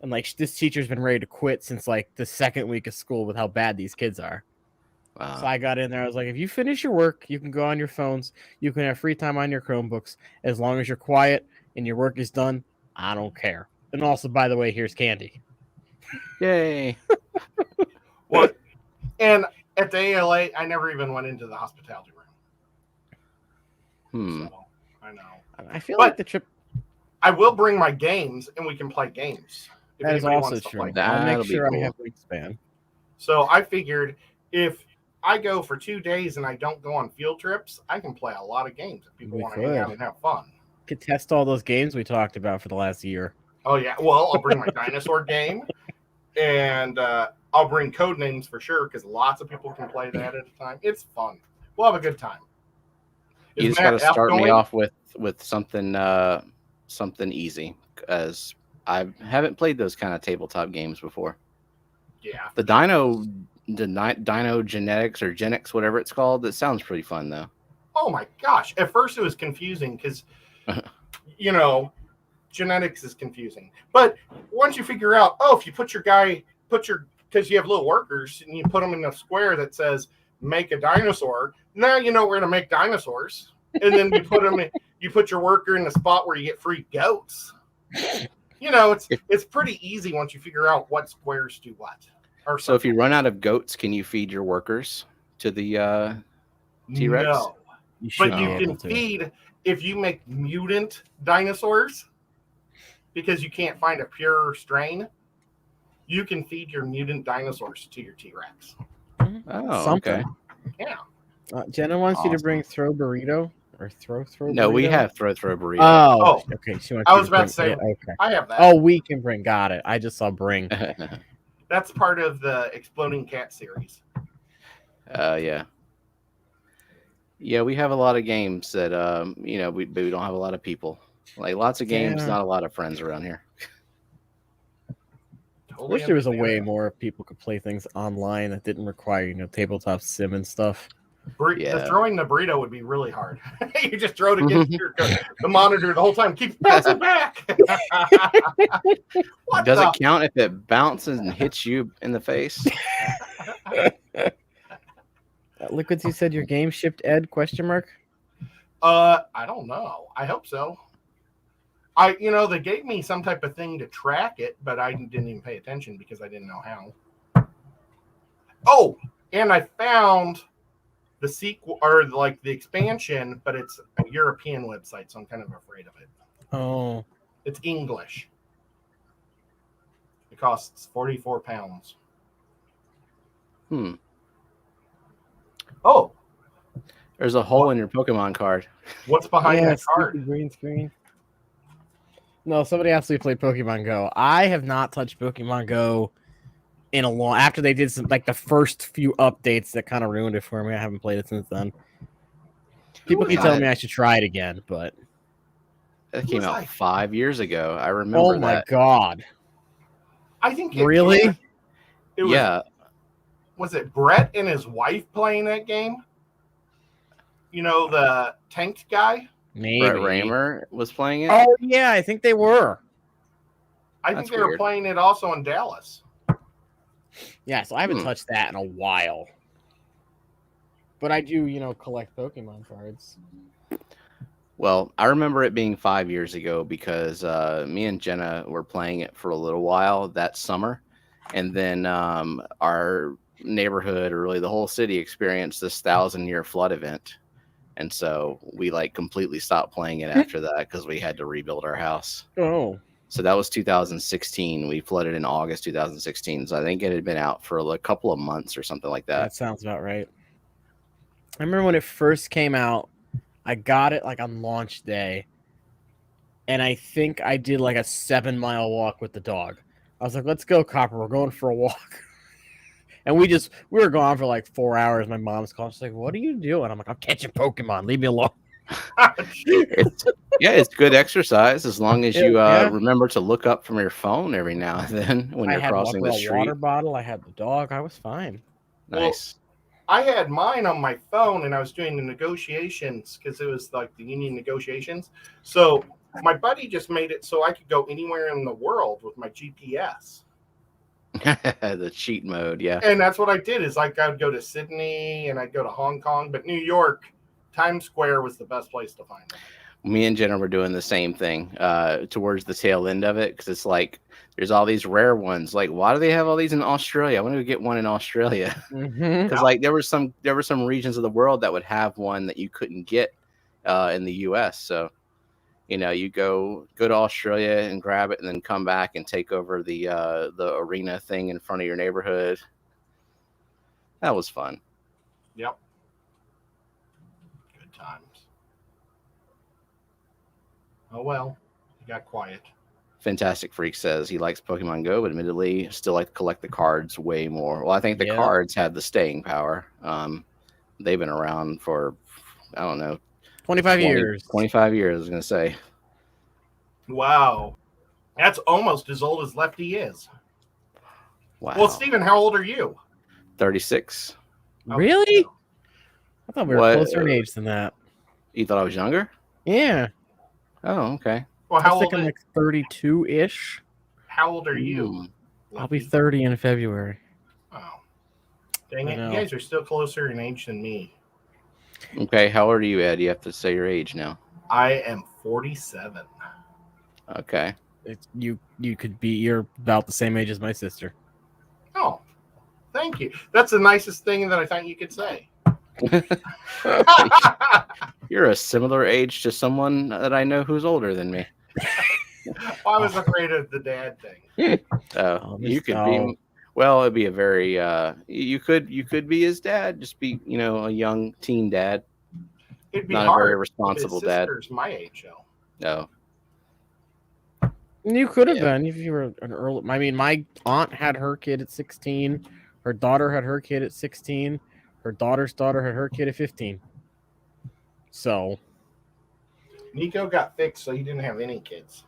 and like this teacher's been ready to quit since like the second week of school with how bad these kids are. Wow. So I got in there. I was like, if you finish your work, you can go on your phones. You can have free time on your Chromebooks as long as you're quiet and your work is done. I don't care. And also, by the way, here's candy. Yay. Well, and at the ALA, I never even went into the hospitality room. So, I know. I feel like the trip. I will bring my games, and we can play games. If That is anybody also wants to true. play. I'll That'll make be sure cool. I have Wingspan. So I figured if I go for 2 days and I don't go on field trips, I can play a lot of games if people We want to hang out could. and have fun. Could test all those games we talked about for the last year. Oh, yeah. Well, I'll bring my dinosaur game, and I'll bring code names for sure because lots of people can play that at a time. It's fun. We'll have a good time. You just got to start me off with something easy because I haven't played those kind of tabletop games before. Yeah. The Dino Genetics or Genix, whatever it's called, that sounds pretty fun though. Oh my gosh. At first it was confusing because, genetics is confusing. But once you figure out, if you because you have little workers and you put them in a square that says make a dinosaur, now you know where to make dinosaurs. And then you put your worker in the spot where you get free goats. It's pretty easy once you figure out what squares do what. So if you run out of goats, can you feed your workers to the T-Rex? No. But you can feed if you make mutant dinosaurs because you can't find a pure strain. You can feed your mutant dinosaurs to your T-Rex. Oh, something. Okay. Yeah. Jenna wants you to bring Throw Burrito or Throw Burrito. No, we have Throw Burrito. Oh, okay. She wants I you was to about bring to say, it. Okay. I have that. Oh, we can bring. Got it. I just saw bring. That's part of the Exploding Cat series. Yeah. Yeah, we have a lot of games that we don't have a lot of people. Like lots of games, Yeah. not a lot of friends around here. I wish there was a way more people could play things online that didn't require, tabletop sim and stuff. Yeah. Throwing the burrito would be really hard. You just throw it against the monitor the whole time. Keep bouncing back. Does it count if it bounces and hits you in the face? Liquids, you said your game shipped, Ed? ? I don't know. I hope so. They gave me some type of thing to track it, but I didn't even pay attention because I didn't know how. Oh, and I found the sequel or like the expansion, but it's a European website, so I'm kind of afraid of it. Oh. It's English. It costs £44. Oh. There's a hole in your Pokemon card. What's behind that card? Green screen. No, somebody actually played Pokemon Go. I have not touched Pokemon Go in a long. After they did some the first few updates that kind of ruined it for me. I haven't played it since then. People keep telling me I should try it again, but that came out 5 years ago. I remember. Oh my god! I think really. It was, was it Brett and his wife playing that game? The tanked guy. Maybe Brett Raymer was playing it. Oh yeah, I think they were. I think they were playing it also in Dallas. Yeah, so I haven't touched that in a while. But I do, collect Pokemon cards. Well, I remember it being 5 years ago because me and Jenna were playing it for a little while that summer. And then our neighborhood, or really the whole city, experienced this 1,000-year flood event. And so we completely stopped playing it after that because we had to rebuild our house. Oh. So that was 2016. We flooded in August 2016. So I think it had been out for a couple of months or something like that. That sounds about right. I remember when it first came out, I got it on launch day. And I think I did a 7-mile walk with the dog. I was like, let's go, Copper. We're going for a walk. And we were gone for 4 hours. My mom's calling. She's like, what are you doing? I'm like, I'm catching Pokemon. Leave me alone. It's good exercise as long as you Yeah. remember to look up from your phone every now and then when I you're had crossing the a street. water bottle. I had the dog. I was fine. Nice. I had mine on my phone, and I was doing the negotiations because it was like the union negotiations. So my buddy just made it so I could go anywhere in the world with my GPS. The cheat mode, yeah. And that's what I did. Is like I'd go to Sydney and I'd go to Hong Kong, but New York, Times Square was the best place to find them. Me and Jenna were doing the same thing towards the tail end of it because it's like there's all these rare ones. Like, why do they have all these in Australia? I want to get one in Australia because like there were some regions of the world that would have one that you couldn't get in the U.S. So you go to Australia and grab it, and then come back and take over the arena thing in front of your neighborhood. That was fun. Yep. Good times. Oh, well, you got quiet. Fantastic Freak says he likes Pokemon Go, but admittedly still like to collect the cards way more. Well, I think the cards had the staying power. They've been around for, I don't know, 25 years. 25 years, I was going to say. Wow. That's almost as old as Lefty is. Wow. Well, Steven, how old are you? 36. Really? I thought we were closer in age than that. You thought I was younger? Yeah. Oh, okay. Well, I was thinking like 32-ish. How old are you? I'll be 30 in February. Oh. Dang it. You guys are still closer in age than me. Okay. How old are you, Ed? You have to say your age now. I am 47. Okay. You're about the same age as my sister. Oh, thank you. That's the nicest thing that I thought you could say. You're a similar age to someone that I know who's older than me. Well, I was afraid of the dad thing. You could be. Well, it'd be a very. You could be his dad. Just be, a young teen dad. It'd be not hard. A very responsible His dad. sister's my age, though. No. You could have been if you were an early. I mean, my aunt had her kid at 16. Her daughter had her kid at 16. Her daughter's daughter had her kid at 15. So. Nico got fixed, so he didn't have any kids.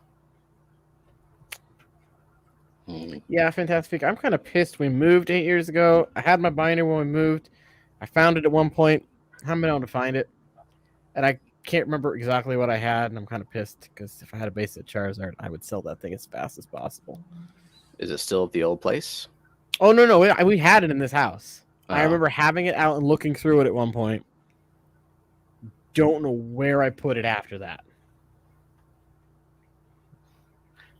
Yeah, fantastic. I'm kind of pissed. We moved 8 years ago. I had my binder when we moved. I found it at one point. I haven't been able to find it. And I can't remember exactly what I had, and I'm kind of pissed because if I had a base at Charizard, I would sell that thing as fast as possible. Is it still at the old place? Oh, no. We had it in this house. I remember having it out and looking through it at one point. Don't know where I put it after that.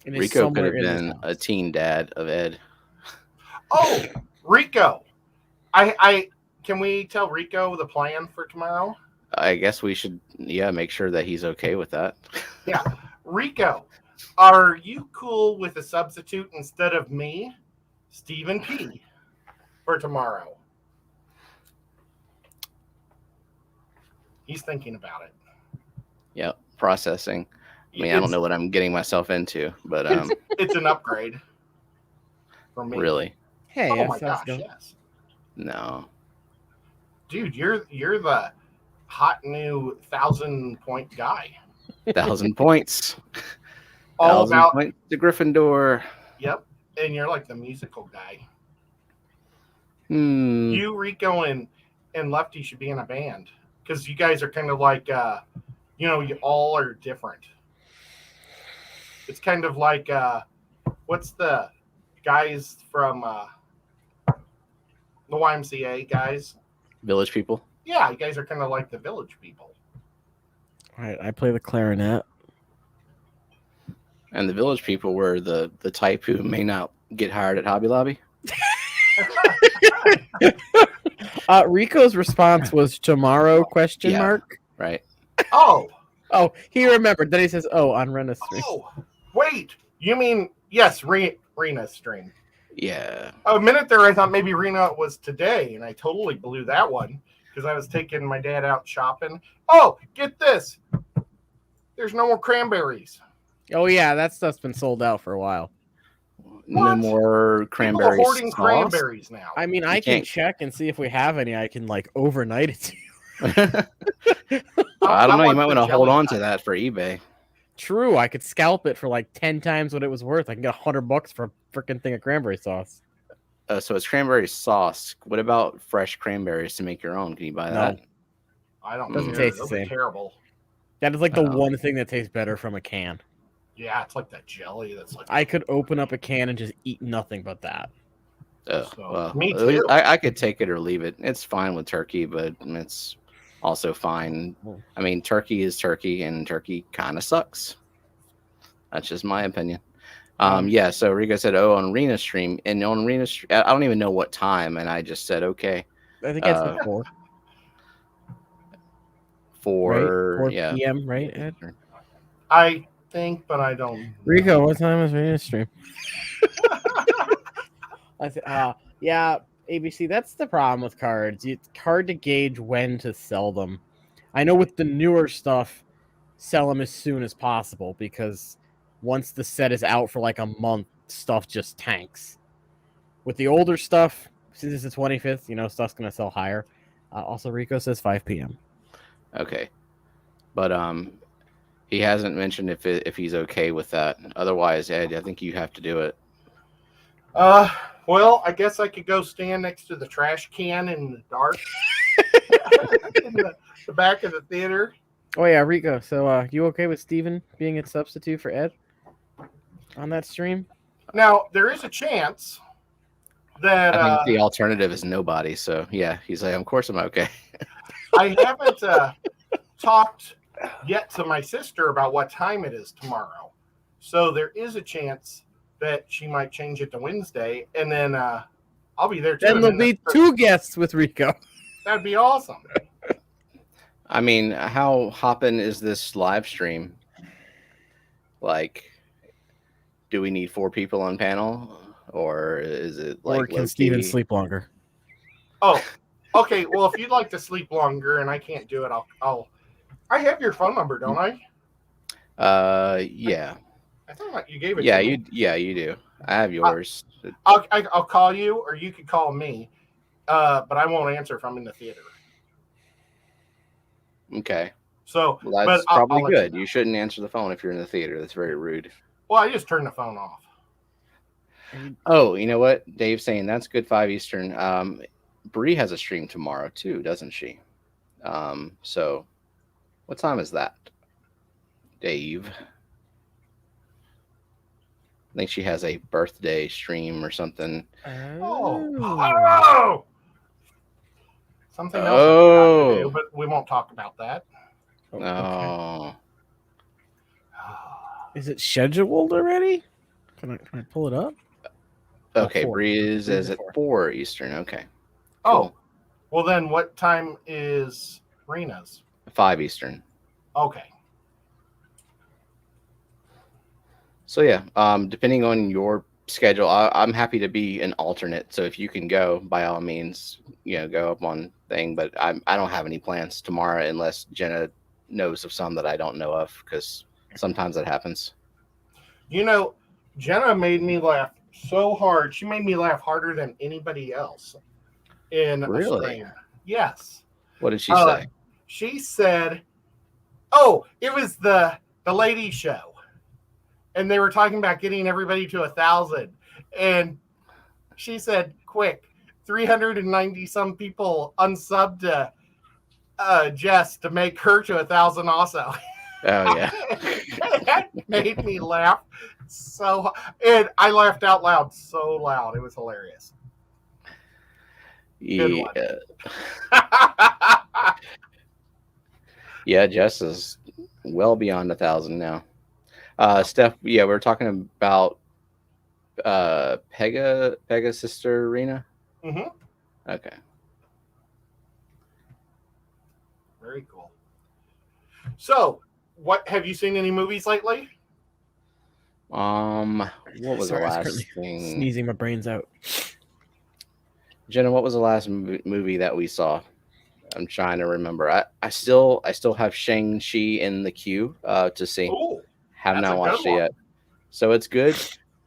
Rico could have been a teen dad of Ed. Oh, Rico. I can we tell Rico the plan for tomorrow? I guess we should, make sure that he's okay with that. Yeah. Rico, are you cool with a substitute instead of me, Stephen P, for tomorrow? He's thinking about it. Yep, processing. I mean, I don't know what I'm getting myself into, but it's an upgrade for me. Really? Hey, oh my gosh, yes. No. Dude, you're the hot new 1,000-point guy. 1,000 points. All 1,000 about points to Gryffindor. Yep, and you're like the musical guy. Hmm. You, Rico, and Lefty should be in a band because you guys are kind of like, you all are different. It's kind of like, what's the guys from the YMCA guys? Village People. Yeah, you guys are kind of like the Village People. All right, I play the clarinet. And the Village People were the type who may not get hired at Hobby Lobby. Rico's response was tomorrow ? Right. Oh, he remembered. Then he says, on Rena's stream. Oh, wait. You mean, yes, Rena's stream. Yeah. A minute there, I thought maybe Rena was today, and I totally blew that one because I was taking my dad out shopping. Oh, get this. There's no more cranberries. Oh, yeah, that stuff's been sold out for a while. No more cranberries. People are hoarding cranberries now. I mean, I can check and see if we have any. I can, overnight it to you. I don't know. You want might the want to hold jelly on type. to that for eBay. True, I could scalp it for like 10 times what it was worth. I can get $100 for a freaking thing of cranberry sauce. So it's cranberry sauce. What about fresh cranberries to make your own? Can you buy No. that? I don't Doesn't care. taste the Those are same. terrible. That is like the Oh. one thing that tastes better from a can. Yeah, it's like that jelly that's like. I could open up a can and just eat nothing but that. Oh, So, well, me at least too. I could take it or leave it. It's fine with turkey, but it's also fine. I mean, turkey is turkey, and turkey kind of sucks. That's just my opinion. Yeah. So Rico said, "Oh, on Rena's stream, and on Rena's, I don't even know what time." And I just said, "Okay." I think I said 4. For 4 yeah, p.m., right, Ed? I think, but I don't. Rico, what time is Rena's stream? I said, yeah, ABC, that's the problem with cards. It's hard to gauge when to sell them. I know with the newer stuff, sell them as soon as possible because once the set is out for like a month, stuff just tanks. With the older stuff, since it's the 25th, stuff's going to sell higher. Also, Rico says 5 p.m. okay, but he hasn't mentioned if he's okay with that. Otherwise, Ed, I think you have to do it. Well, I guess I could go stand next to the trash can in the dark in the back of the theater. Oh yeah, Rico. So, you okay with Steven being a substitute for Ed on that stream? Now, there is a chance that I think the alternative is nobody. So yeah, he's like, of course I'm okay. I haven't talked yet to my sister about what time it is tomorrow. So there is a chance that she might change it to Wednesday, and then I'll be there too. Then there'll be 2 guests with Rico. That'd be awesome. I mean, how hopping is this live stream? Like, do we need 4 people on panel, or is it like? Or can Steven sleep longer? Oh, okay. Well, if you'd like to sleep longer and I can't do it, I'll. I have your phone number, don't I? Yeah. I thought you gave it. Yeah, to me. you do. I have yours. I'll call you, or you could call me. But I won't answer if I'm in the theater. Okay. So Well, that's but probably I'll good. You shouldn't answer the phone if you're in the theater. That's very rude. Well, I just turned the phone off. Oh, you know what? Dave's saying that's good 5 Eastern. Bree has a stream tomorrow too, doesn't she? So what time is that? Dave. I think she has a birthday stream or something. Oh. Something else I forgot to do, but we won't talk about that. Oh. Okay. Is it scheduled already? Can I pull it up? Okay, 4. Breeze is at 4 Eastern. Okay. Oh, well then, what time is Rena's? 5 Eastern. Okay. So yeah, depending on your schedule, I'm happy to be an alternate. So if you can go, by all means, go up on thing. But I don't have any plans tomorrow unless Jenna knows of some that I don't know of, because sometimes that happens. Jenna made me laugh so hard. She made me laugh harder than anybody else in a stream. Yes. What did she say? She said, "Oh, it was the lady show, and they were talking about getting everybody to 1,000, and she said, quick, 390 some people unsubbed to Jess to make her to 1,000 also." Oh yeah. That made me laugh so, and I laughed out loud so loud. It was hilarious. Yeah. Yeah, Jess is well beyond 1,000 now. Steph, yeah, we were talking about Pega's sister Rena. Mm-hmm. Okay. Very cool. So, what have you seen any movies lately? What was the last thing? Sneezing my brains out. Jenna, what was the last movie that we saw? I'm trying to remember. I still have Shang-Chi in the queue to see. Ooh, have not watched it yet. So it's good.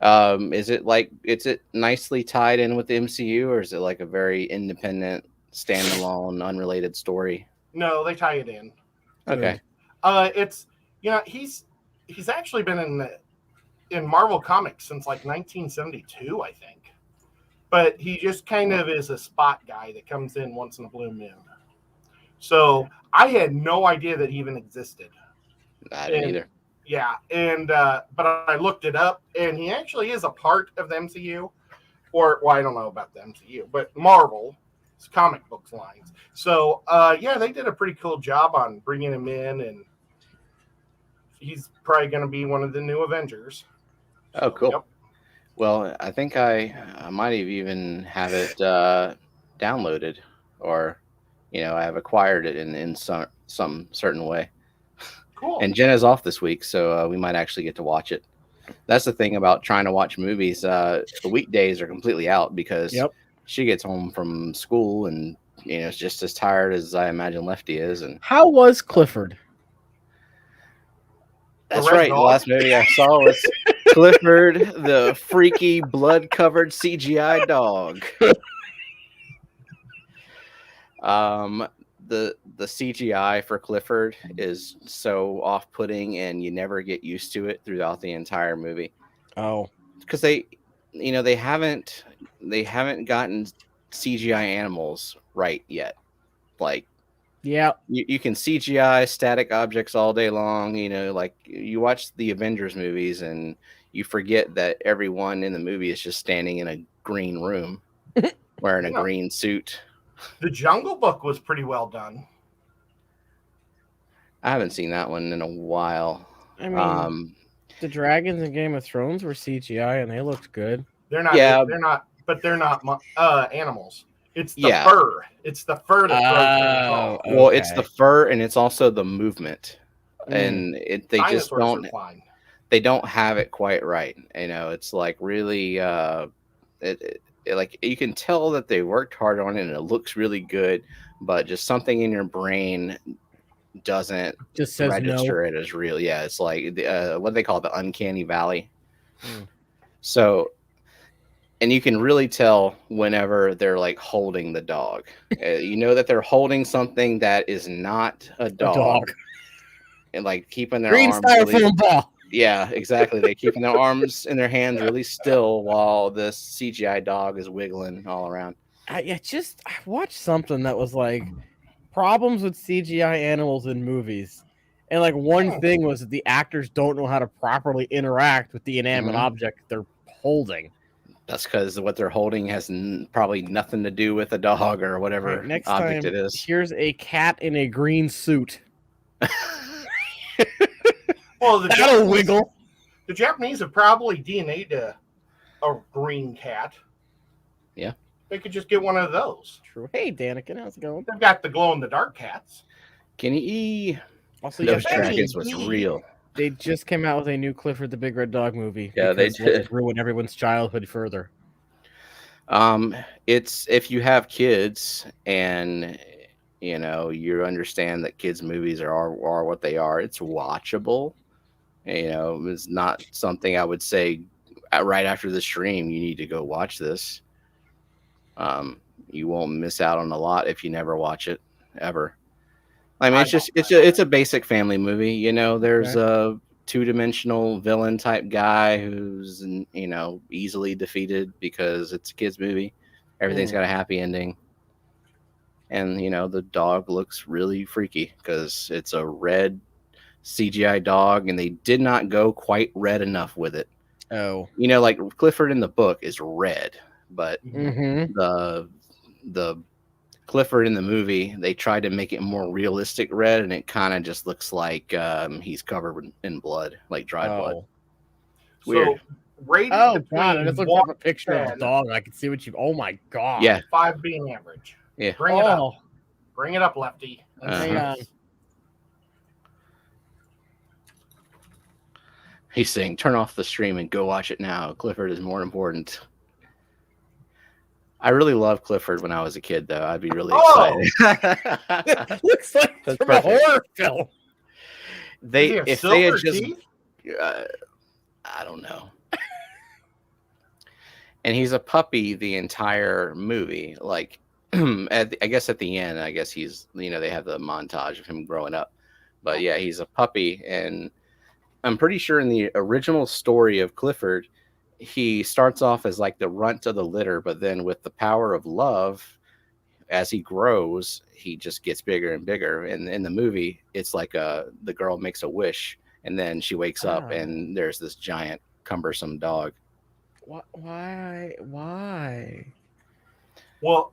Is it nicely tied in with the MCU, or is it like a very independent, standalone, unrelated story? No, they tie it in. Okay. It's he's actually been in Marvel Comics since like 1972, I think. But he just kind of is a spot guy that comes in once in a blue moon. So I had no idea that he even existed. I didn't either. Yeah, and but I looked it up, and he actually is a part of the MCU, or well, I don't know about the MCU, but Marvel comic books lines. So yeah, they did a pretty cool job on bringing him in, and he's probably going to be one of the new Avengers. Oh, cool. Yep. Well, I think I might have even have it downloaded, or I have acquired it in some certain way. Cool. And Jenna's off this week, so we might actually get to watch it. That's the thing about trying to watch movies. The weekdays are completely out because she gets home from school and is just as tired as I imagine Lefty is. And how was Clifford? That's right. The last movie I saw was Clifford, the freaky blood-covered CGI dog. The CGI for Clifford is so off-putting, and you never get used to it throughout the entire movie. Oh, because they haven't gotten CGI animals right yet. Like, yeah, you can CGI static objects all day long. Like you watch the Avengers movies, and you forget that everyone in the movie is just standing in a green room wearing a green suit. The Jungle Book was pretty well done. I haven't seen that one in a while. I mean, the dragons in Game of Thrones were CGI, and they looked good. They're not. Yeah, they're not animals. It's the fur. It's the fur that throws them. Okay. Well, it's the fur, and it's also the movement, and they just don't. They don't have it quite right. It's like really. Like you can tell that they worked hard on it, and it looks really good, but just something in your brain doesn't just says register it as real. Yeah, it's like what do they call it, the uncanny valley. So. And you can really tell whenever they're like holding the dog. That they're holding something that is not a dog. And like keeping their green arms styrofoam ball. Yeah, exactly. They're keeping their arms in their hands really still while this CGI dog is wiggling all around. I watched something that was like problems with CGI animals in movies. And like one thing was that the actors don't know how to properly interact with the inanimate object they're holding. That's because what they're holding has probably nothing to do with a dog or whatever next object time, it is. Here's a cat in a green suit. Well, that'll wiggle. The Japanese have probably DNA'd a green cat. Yeah. They could just get one of those. True. Hey, Daniken, how's it going? They've got the glow-in-the-dark cats. Kenny. Also, those dragons was real. They just came out with a new Clifford the Big Red Dog movie. Yeah, they did. Ruin everyone's childhood further. It's if you have kids and you understand that kids' movies are what they are. It's watchable. It's not something I would say right after the stream. You need to go watch this. You won't miss out on a lot if you never watch it ever. I mean, it's a basic family movie. There's a two-dimensional villain type guy who's easily defeated because it's a kids movie. Everything's got a happy ending, and the dog looks really freaky because it's a red CGI dog, and they did not go quite red enough with it. Oh, like Clifford in the book is red, but the Clifford in the movie, they tried to make it more realistic red, and it kind of just looks like he's covered in blood, like dried blood. It's weird. Oh god! I just looked up a picture of a dog. I can see what you. Oh my god! Yeah, 5 being average. Yeah, bring it up. Bring it up, Lefty. Hang on. He's saying, "Turn off the stream and go watch it now. Clifford is more important." I really loved Clifford when I was a kid, though. I'd be really excited. Looks like it's from a horror film. If they had just, I don't know. And he's a puppy the entire movie. Like I guess at the end, I guess he's, they have the montage of him growing up. But yeah, he's a puppy, and I'm pretty sure in the original story of Clifford, he starts off as like the runt of the litter, but then with the power of love, as he grows, he just gets bigger and bigger. And in the movie, it's like the girl makes a wish, and then she wakes up, and there's this giant, cumbersome dog. Why? Why? Well,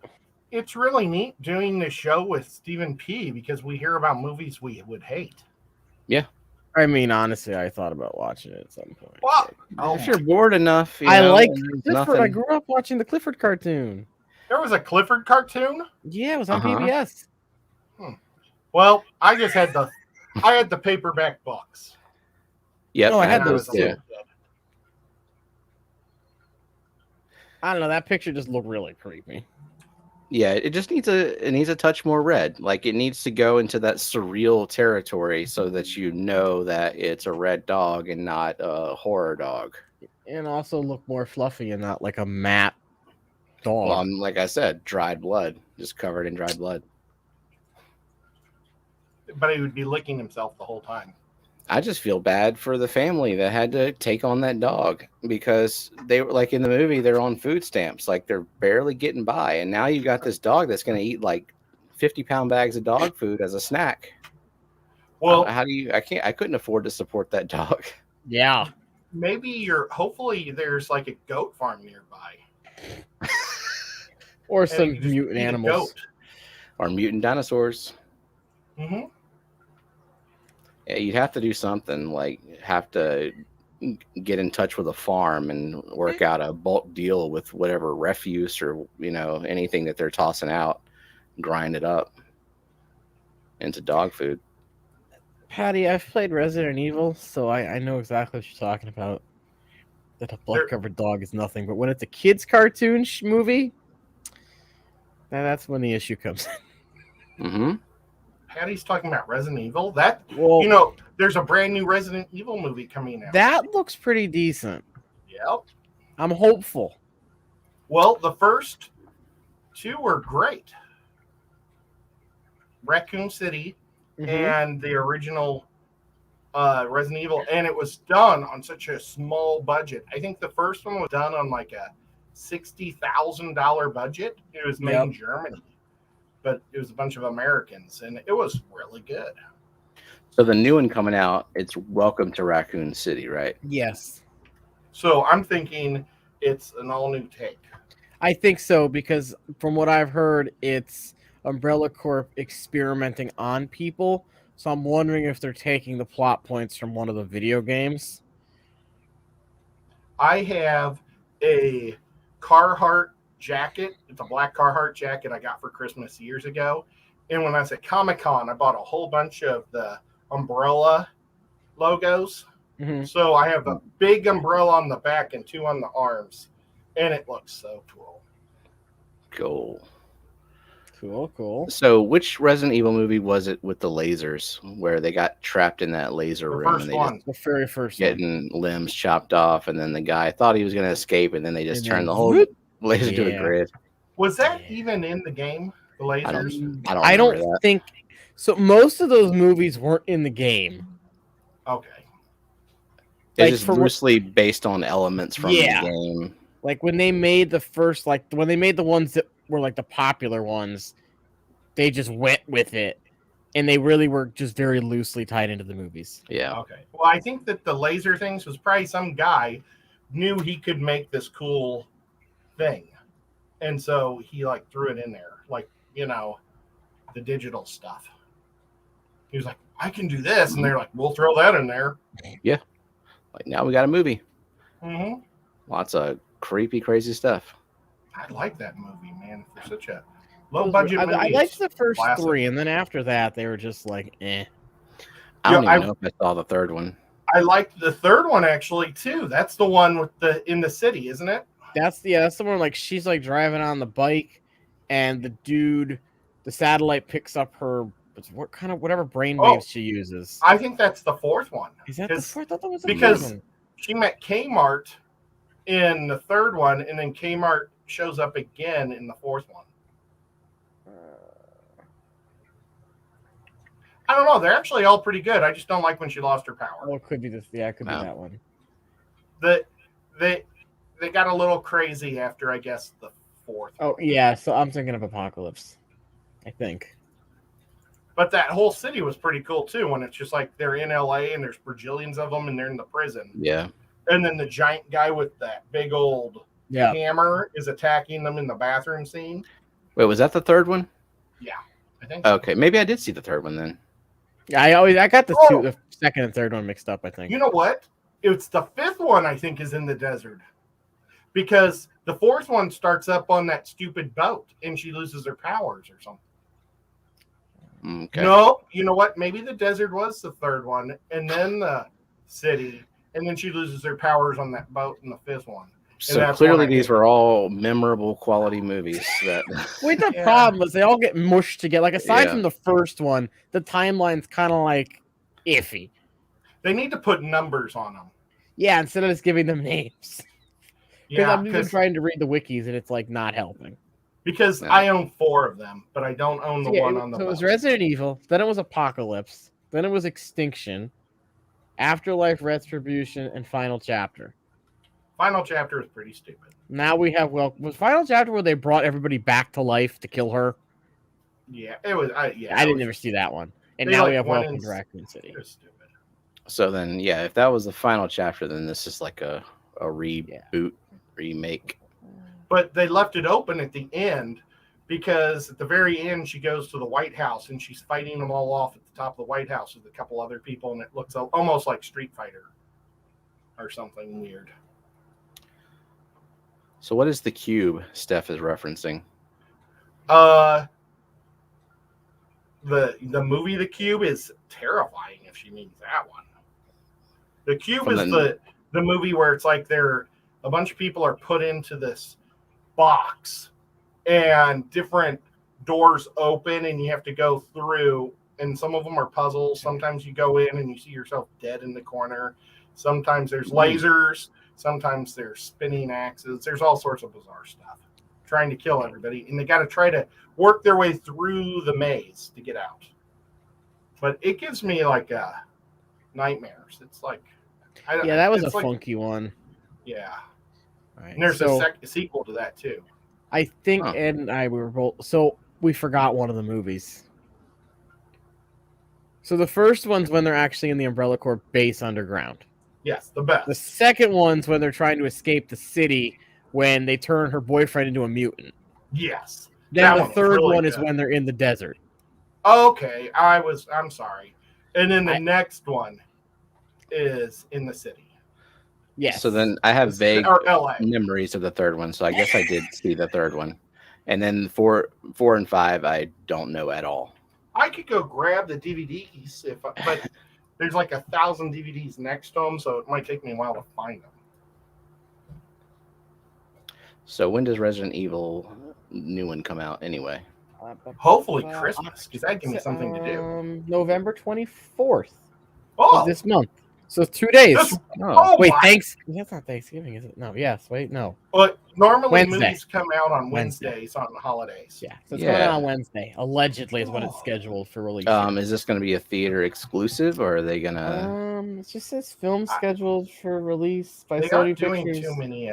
it's really neat doing this show with Stephen P. because we hear about movies we would hate. Yeah. I mean, honestly, I thought about watching it at some point. Well, If you're bored enough, I like and Clifford. nothing. I grew up watching the Clifford cartoon. there was a Clifford cartoon. Yeah, it was on PBS. Well, I just had the paperback books. Yeah, No, I had when those was a too. little kid. I don't know. That picture just looked really creepy. Yeah, it just needs a touch more red. Like, it needs to go into that surreal territory so that you know that it's a red dog and not a horror dog. And also look more fluffy and not like a matte dog. Well, like I said, dried blood, just covered in dried blood. But he would be licking himself the whole time. I just feel bad for the family that had to take on that dog, because they were, like, in the movie, they're on food stamps, like they're barely getting by, and now you've got this dog that's going to eat like 50-pound bags of dog food as a snack. Well, how do you? I couldn't afford to support that dog. Yeah. maybe hopefully there's like a goat farm nearby. Or And some you just mutant eat a animals. goat. Or mutant dinosaurs. Mm-hmm. Yeah, you'd have to do something, like have to get in touch with a farm and work out a bulk deal with whatever refuse or anything that they're tossing out, grind it up into dog food. Patty, I've played Resident Evil, so I know exactly what you're talking about. That a blood-covered dog is nothing, but when it's a kid's cartoon movie, that's when the issue comes in. Mm-hmm. Patty's talking about Resident Evil. That Well, there's a brand new Resident Evil movie coming out. that looks pretty decent. Yep. I'm hopeful. Well, the first two were great. Raccoon City and the original Resident Evil, and it was done on such a small budget. I think the first one was done on like a $60,000 budget. It was made in Germany, but it was a bunch of Americans, and it was really good. So the new one coming out, it's Welcome to Raccoon City, right? Yes. So I'm thinking it's an all-new take. I think so, because from what I've heard, it's Umbrella Corp experimenting on people. So I'm wondering if they're taking the plot points from one of the video games. I have a Carhartt jacket. It's a black Carhartt jacket I got for Christmas years ago. And when I was at Comic-Con, I bought a whole bunch of the Umbrella logos. Mm-hmm. So I have a big umbrella on the back and two on the arms. And it looks so cool. Cool. So which Resident Evil movie was it with the lasers, where they got trapped in that laser room First and they one. The very first getting limbs chopped off, and then the guy thought he was going to escape, and then they just And turned then the whole laser to a Yeah. grid. Was that even in the game? The lasers? I don't remember that. think so. Most of those movies weren't in the game. Okay. It's like, just for- loosely based on elements from Yeah. the game. Like when they made the first, like when they made the ones that were like the popular ones, they just went with it, and they really were just very loosely tied into the movies. Yeah. Okay. Well, I think that the laser things was probably some guy knew he could make this cool thing. And so he like threw it in there, like, the digital stuff. He was like, I can do this. And they're like, we'll throw that in there. Yeah. Like, now we got a movie. Mm-hmm. Lots of creepy, crazy stuff. I like that movie, man. For such a low budget movie. I liked the first classic. 3, and then after that, they were just like, eh. I don't Yeah, even know if I saw the third one. I liked the third one actually too. That's the one with in the city, isn't it? That's the one like she's like driving on the bike, and the satellite picks up her whatever brainwaves she uses. I think that's the fourth one. Is that the fourth? I thought that was the Because third one. she met Kmart in the third one, and then Kmart shows up again in the fourth one. I don't know. They're actually all pretty good. I just don't like when she lost her power. Oh, it could be this. Yeah, it could be Wow. that one. They got a little crazy after, I guess, the fourth. Oh yeah, so I'm thinking of Apocalypse. I think. But that whole city was pretty cool too. When it's just like they're in LA and there's bajillions of them and they're in the prison. Yeah. And then the giant guy with that big old hammer is attacking them in the bathroom scene. Wait, was that the third one? Yeah, I think so. Okay, maybe I did see the third one then. Yeah, I got the second and third one mixed up. I think. You know what? It's the fifth one. I think is in the desert because the fourth one starts up on that stupid boat and she loses her powers or something. Okay. No, you know what? Maybe the desert was the third one, and then the city, and then she loses her powers on that boat in the fifth one. So clearly these were all memorable quality movies. That Wait, the problem is they all get mushed together. Like aside from the first one, the timeline's kind of like iffy. They need to put numbers on them. Yeah, instead of just giving them names. Yeah, I'm even trying to read the wikis and it's like not helping. Because I own 4 of them, but I don't own the one on the. So it was Resident Evil, then it was Apocalypse, then it was Extinction, Afterlife, Retribution, and Final Chapter. Final Chapter is pretty stupid. Now we have was Final Chapter where they brought everybody back to life to kill her? Yeah, it was. I didn't ever see that one. And now we have Welcome to Raccoon City. It was stupid. So then, yeah, if that was the Final Chapter, then this is like a reboot, remake. But they left it open at the end because at the very end she goes to the White House and she's fighting them all off at the top of the White House with a couple other people, and it looks almost like Street Fighter or something weird. So what is the cube Steph is referencing? The movie The Cube is terrifying if she means that one. The Cube is the movie where it's like a bunch of people are put into this box and different doors open and you have to go through, and some of them are puzzles. Sometimes you go in and you see yourself dead in the corner. Sometimes there's lasers. Sometimes there's spinning axes. There's all sorts of bizarre stuff trying to kill everybody, and they got to try to work their way through the maze to get out. But it gives me like nightmares. It's like that was a funky one. Yeah. Right. And there's a sequel to that too. I think Ed and I were both. So we forgot one of the movies. So the first one's when they're actually in the Umbrella Corp base underground. Yes, the best. The second one's when they're trying to escape the city when they turn her boyfriend into a mutant. Yes. Then the third one is when they're in the desert. Okay, I'm sorry. And then the next one is in the city. Yes. So then I have vague memories of the third one, so I guess I did see the third one. And then 4 and 5, I don't know at all. I could go grab the DVDs, but there's like 1,000 DVDs next to them, so it might take me a while to find them. So when does Resident Evil new one come out anyway? Hopefully Christmas, because that gives me something to do. November 24th of this month. So 2 days. Wait, That's not Thanksgiving, is it? No, yes. Wait, no. But normally movies come out on Wednesdays on the holidays. Yeah, so it's coming out on Wednesday. Allegedly is when it's scheduled for release. Is this going to be a theater exclusive, or are they going to... It just says film scheduled for release by Sony Pictures. Doing too many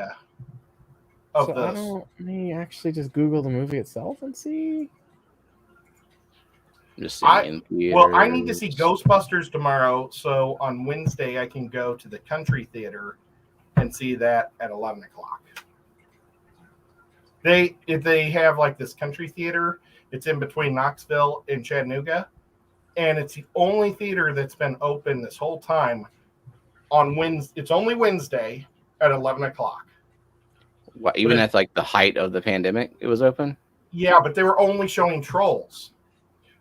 of those. Let me actually just Google the movie itself and see. I need to see Ghostbusters tomorrow, so on Wednesday I can go to the Country Theater and see that at 11 o'clock. If they have like this Country Theater, it's in between Knoxville and Chattanooga, and it's the only theater that's been open this whole time on Wednesday. It's only Wednesday at 11 o'clock. What, even at like the height of the pandemic, it was open? Yeah, but they were only showing Trolls.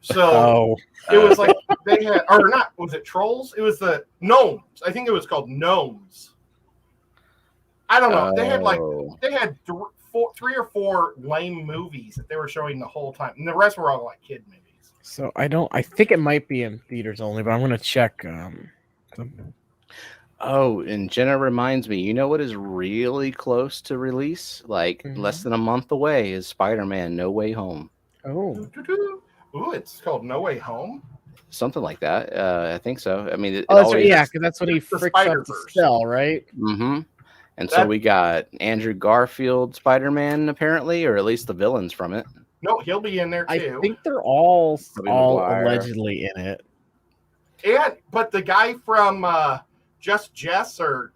So it was like they had, or not, was it Trolls? It was the Gnomes. I think it was called Gnomes. I don't know. They had 3 or 4 lame movies that they were showing the whole time, and the rest were all like kid movies. So I think it might be in theaters only, but I'm gonna check. And Jenna reminds me, you know what is really close to release? Like less than a month away is Spider-Man No Way Home. Oh, Ooh, it's called No Way Home. Something like that. I think so. I mean, it oh, that's right. always. Yeah, because that's when he it's the freaks up the Spider-Verse. cell, right? Mm-hmm. And so That- we got Andrew Garfield Spider-Man, apparently, or at least the villains from it. No, he'll be in there I too. think they're all Tobey Maguire. allegedly in it. But the guy from Just Jess or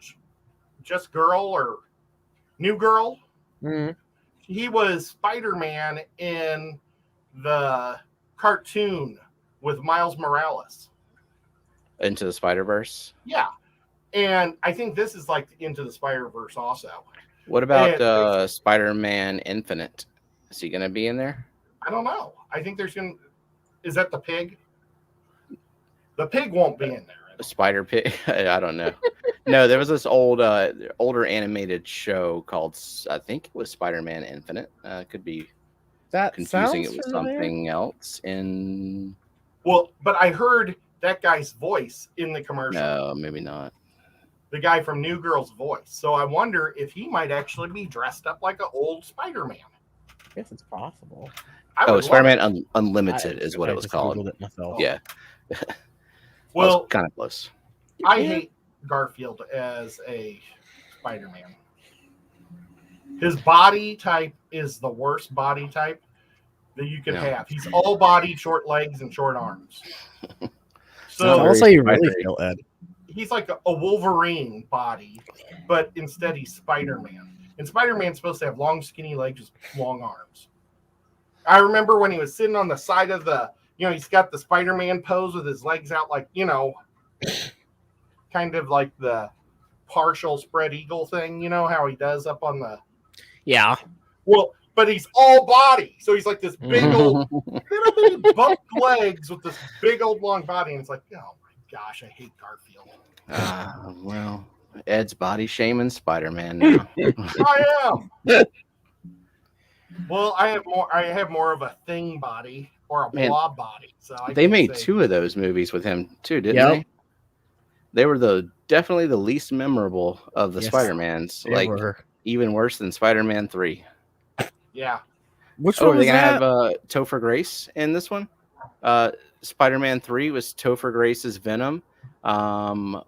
Just Girl or New Girl, Mhm. he was Spider-Man in the cartoon with Miles Morales. Into the Spider-Verse. Yeah. And I think this is like Into the Spider-Verse also. What about And- Spider-Man Infinite? Is he going to be in there? I don't know. I think there's going to... Is that the pig? The pig won't be in there. A Spider Pig? I don't know. No, there was this older animated show called, I think it was Spider-Man Infinite. Could be That confusing sounds it with familiar. something else. In Well, but I heard that guy's voice in the commercial. no, maybe not. The guy from New Girl's voice. So I wonder if he might actually be dressed up like an old Spider-Man. I guess it's possible. I would love Spider-Man it. Unlimited is what I it was just called. Googled it myself. Yeah, Well, kind of close. I Yeah. hate Garfield as a Spider-Man. His body type is the worst body type that you could Yeah. have. He's all body, short legs, and short arms. So So very also, you really spidery. feel Ed. he's like a Wolverine body, but instead he's Spider-Man. And Spider-Man's supposed to have long, skinny legs, just long arms. I remember when he was sitting on the side of the, he's got the Spider-Man pose with his legs out, like, kind of like the partial spread eagle thing, how he does up on the. Yeah. Well, but he's all body. So he's like this big old, little bitty buck legs with this big old long body. And it's like, oh my gosh, I hate Garfield. Well, Ed's body shaming Spider-Man now. I am. Well, I have more of a thing body or a Man, blob body. So They can made say- 2 of those movies with him too, didn't Yep. they? They were definitely the least memorable of the Yes, Spider-Mans. They Like were. even worse than Spider-Man 3. Yeah. Which Oh, one are was they gonna that? have Topher Grace in this one? Spider-Man 3 was Topher Grace's Venom.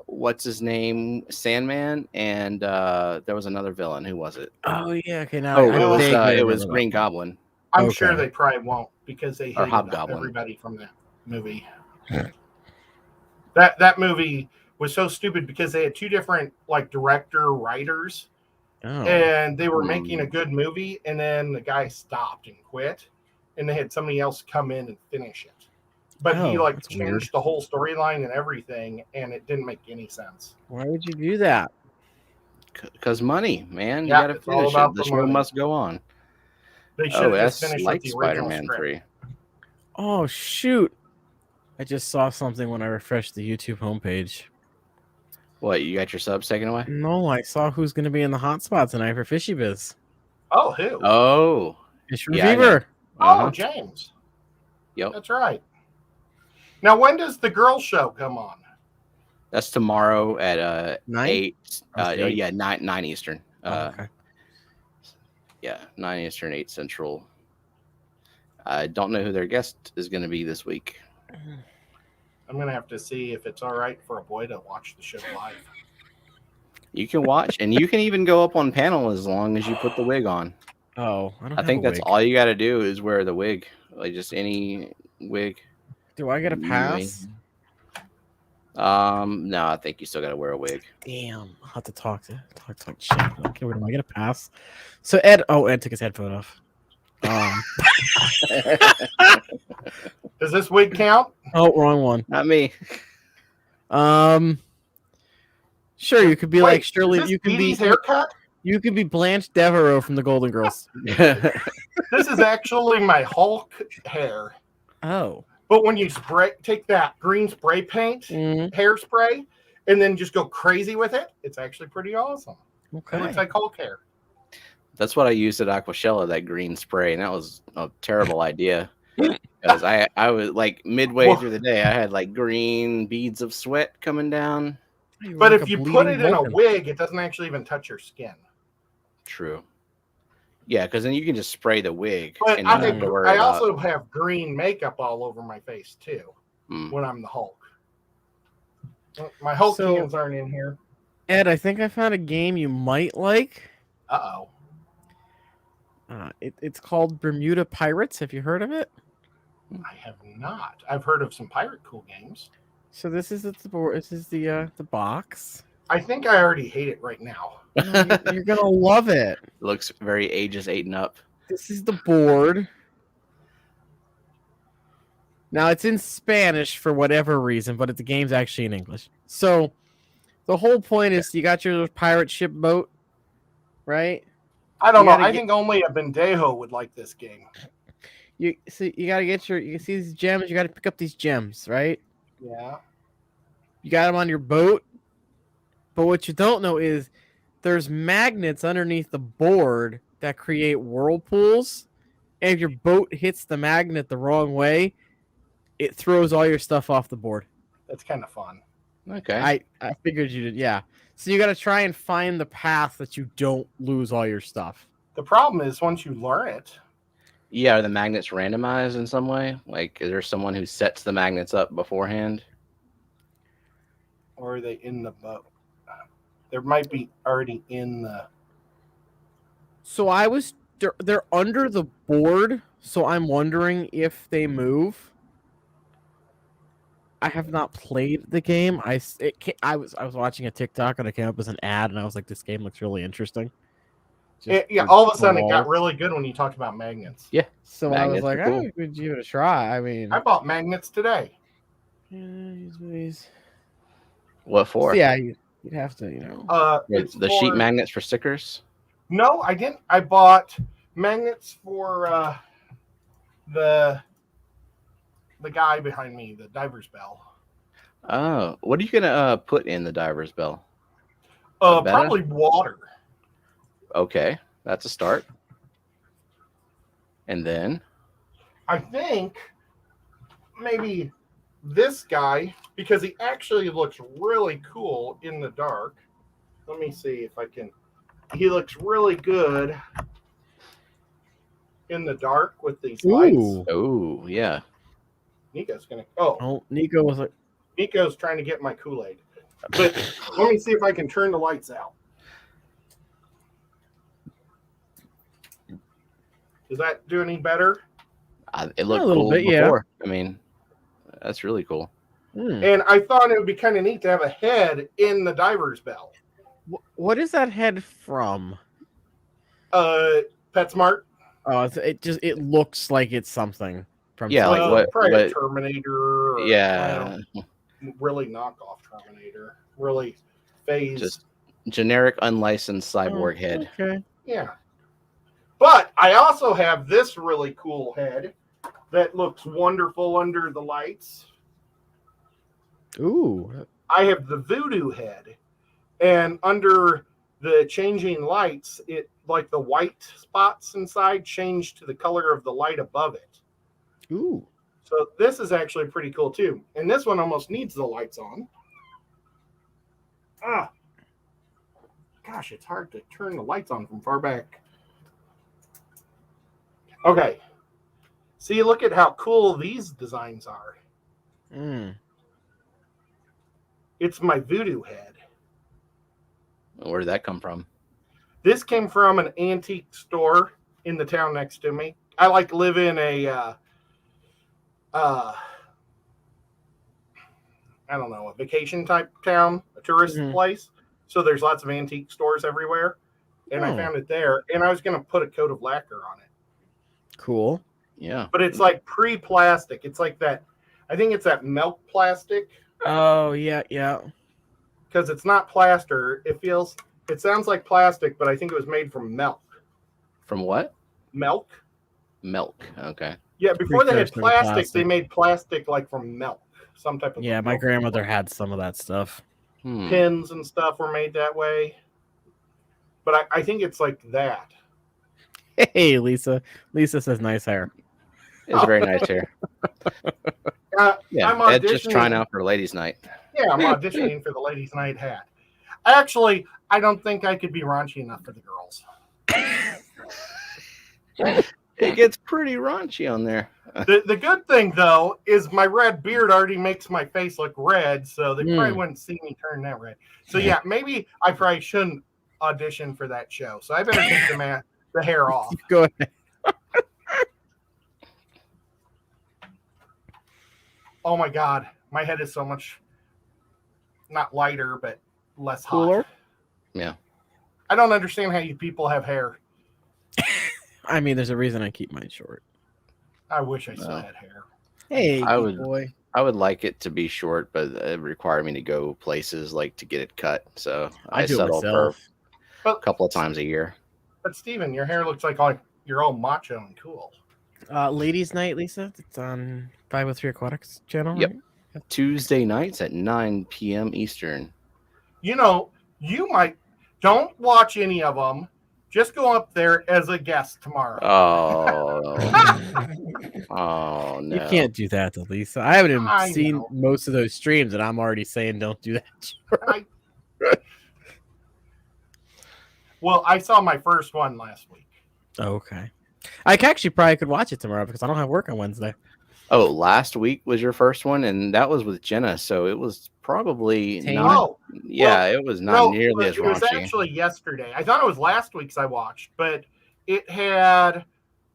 What's his name? Sandman, and there was another villain. Who was it? Oh yeah. Okay. Now Oh, I it was vaguely it was remember Green that. Goblin. I'm Okay. sure they probably won't because they Or hated Hobgoblin. everybody from that movie. That movie was so stupid because they had 2 different director writers. Oh. And they were making a good movie, and then the guy stopped and quit, and they had somebody else come in and finish it. But he Oh, that's changed weird. the whole storyline and everything, and it didn't make any sense. Why would you do that? Because money, man. You Yeah, gotta it's all finish about it. The the show money. must go on. They should Oh, have just that's finished like with the original Spider-Man script. 3. Oh shoot! I just saw something when I refreshed the YouTube homepage. What, you got your subs taken away? No, I saw who's going to be in the hotspot tonight for Fishie Biz. Oh, who? Oh. Fish Yeah, I know. Fever. Oh, James. Yep. That's right. Now, when does the girl show come on? That's tomorrow at 9? 8. Oh, it's 8. Yeah, 9 Eastern. Okay. Yeah, 9 Eastern, 8 Central. I don't know who their guest is going to be this week. I'm going to have to see if it's all right for a boy to watch the show live. You can watch, and you can even go up on panel as long as you put the wig on. Oh, I don't I think have a that's wig. all you got to do is wear the wig, like just any wig. Do I get a pass? No, I think you still got to wear a wig. Damn, I'll have to talk shit. Okay, where do I get a pass? So Ed took his headphone off. Does this wig count? Oh, wrong one. Not me. Sure, you could be like Shirley. Is this You can Dee Dee's haircut? You could be Blanche Devereaux from the Golden Girls. This is actually my Hulk hair. Oh. But when you take that green spray paint, Mhm. hairspray, and then just go crazy with it, it's actually pretty awesome. It Okay. looks like Hulk hair. That's what I used at Aquashella, that green spray, and that was a terrible idea. Because I was like midway through the day, I had like green beads of sweat coming down. You were But like if a you put bleeding it in a Vulcan. wig, it doesn't actually even touch your skin. True. Yeah, because then you can just spray the wig. But And not have to worry I about- also have green makeup all over my face too when I'm the Hulk. My Hulk hands aren't in here. Ed, I think I found a game you might like. Uh-oh. It's called Bermuda Pirates. Have you heard of it? I have not. I've heard of some pirate cool games. So this is the board. This is the box. I think I already hate it right now. No, you're gonna love it. Looks very ages 8 and up. This is the board. Now it's in Spanish for whatever reason, but the game's actually in English. So the whole point is you got your pirate ship boat, right? I don't know. I think only a Bendejo would like this game. You gotta get you can see these gems. You gotta pick up these gems, right? Yeah. You got them on your boat, but what you don't know is there's magnets underneath the board that create whirlpools, and if your boat hits the magnet the wrong way, it throws all your stuff off the board. That's kind of fun. Okay. I figured you did, yeah. So you got to try and find the path that you don't lose all your stuff. The problem is once you learn it. Yeah, are the magnets randomized in some way? Like, is there someone who sets the magnets up beforehand? Or are they in the boat? There might be already in the... So they're under the board, so I'm wondering if they move. I have not played the game. I was watching a TikTok and it came up as an ad, and I was like, "This game looks really interesting." All of a sudden, it got really good when you talked about magnets. Yeah. So I was like, "I would give it a try." I mean, I bought magnets today. What for? So yeah, you'd have to, the sheet magnets for stickers. No, I didn't. I bought magnets for the guy behind me, the diver's bell. Oh, what are you gonna put in the diver's bell? Probably water. Okay, that's a start. And then I think maybe this guy, because he actually looks really cool in the dark. Let me see if I can. He looks really good in the dark with these lights. Oh, yeah. Nico's gonna. Nico was like, Nico's trying to get my Kool-Aid. But let me see if I can turn the lights out. Does that do any better? It looked a little cool bit, before. Yeah. I mean, that's really cool. And I thought it would be kind of neat to have a head in the diver's bell. What is that head from? PetSmart. Oh, it looks like it's something from. Yeah, like probably a Terminator. Or, yeah. Really knockoff Terminator. Really phased. Just generic unlicensed cyborg head. Okay. Yeah. But I also have this really cool head that looks wonderful under the lights. Ooh. I have the Voodoo Head, and under the changing lights, it like the white spots inside change to the color of the light above it. Ooh. So this is actually pretty cool too. And this one almost needs the lights on. Gosh, it's hard to turn the lights on from far back. Okay. See, look at how cool these designs are. It's my Voodoo Head. Where did that come from? This came from an antique store in the town next to me. I live in a, I don't know, a vacation type town, a tourist place. So there's lots of antique stores everywhere. And I found it there. And I was going to put a coat of lacquer on it. Cool. Yeah. But it's like pre-plastic. It's like that. I think it's that milk plastic. Oh, yeah, yeah. Because it's not plaster. It sounds like plastic, but I think it was made from milk. From what? Milk. Milk. Okay. Yeah, before they had plastic, they made plastic like from milk. Some type of Yeah, my grandmother had some of that stuff. Pins and stuff were made that way. But I think it's like that. Hey, Lisa. Lisa says nice hair. It's very nice hair. Yeah, Ed's just trying out for ladies' night. Yeah, I'm auditioning for the ladies' night hat. Actually, I don't think I could be raunchy enough for the girls. It gets pretty raunchy on there. The good thing though is my red beard already makes my face look red, so they probably wouldn't see me turn that red. So yeah, maybe I probably shouldn't audition for that show. So I better take the hair off. Go ahead. Oh my god, my head is so much not lighter, but less Cooler? hot. Yeah. I don't understand how you people have hair. I mean, there's a reason I keep mine short. I wish I still had hair. Hey, I geek would- boy. I would like it to be short, but it would require me to go places like to get it cut. So I do it settle myself. for a couple of times a year. But Steven, your hair looks like you're all macho and cool. Ladies' Night, Lisa. It's on 503 Aquatics channel. Yep. Right? Tuesday nights at 9 p.m. Eastern. You know, you might don't watch any of them. Just go up there as a guest tomorrow. Oh no! You can't do that to Lisa. I haven't even I seen know. most of those streams, and I'm already saying don't do that. Well, I saw my first one last week. Okay. I actually probably could watch it tomorrow because I don't have work on Wednesday. Oh, last week was your first one, and that was with Jenna, so it was probably Tame? not. Oh, Yeah, it was not nearly as it was raunchy. actually yesterday. I thought it was last week's I watched, but it had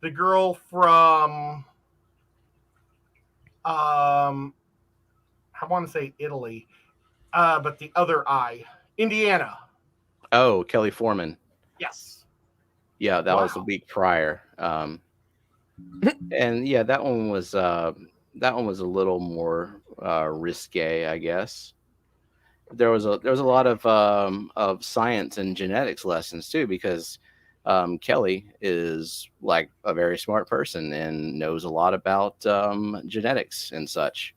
the girl from I want to say Italy, but the other Indiana. Oh, Kelly Foreman. Yes. Yeah, that was the Wow. week prior. And yeah, that one was a little more risque, I guess. There was a lot of science and genetics lessons too, because Kelly is like a very smart person and knows a lot about genetics and such.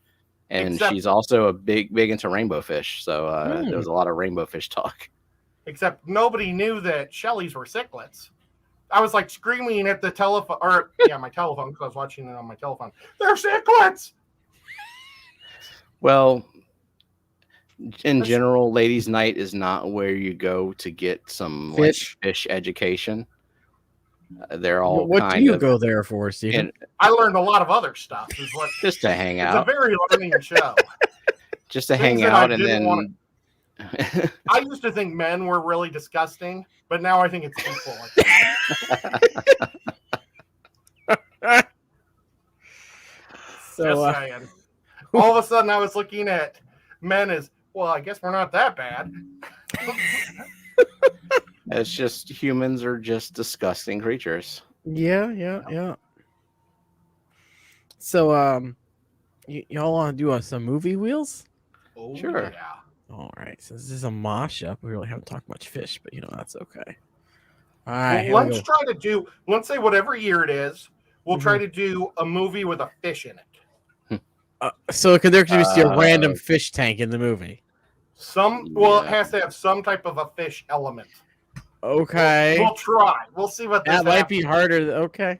And Except- she's also a big into rainbow fish. So there was a lot of rainbow fish talk. Except nobody knew that Shelley's were cichlids. I was like screaming at the telephone, my telephone, because I was watching it on my telephone. They're cichlids. Well, in general, ladies' night is not where you go to get some Fish. like fish education. They're all What kind do you of go there for, Stephen? I learned a lot of other stuff. Is what just to hang it's a out, very learning show. just to things hang that I out, and didn't then want I used to think men were really disgusting, but now I think it's people. So, Just saying. All of a sudden, I was looking at men as, well, I guess we're not that bad. it's just humans are just disgusting creatures. yeah. So, y'all want to do some movie wheels? Oh, Sure. yeah. All right. So this is a mosh up. We really haven't talked much fish, but that's okay. All Well, right. Here we let's go. try to do, let's say whatever year it is, we'll try to do a movie with a fish in it. So there could just be a random okay. fish tank in the movie. It Yeah. has to have some type of a fish element. Okay. We'll try. We'll see what this That might be happens. harder. Okay.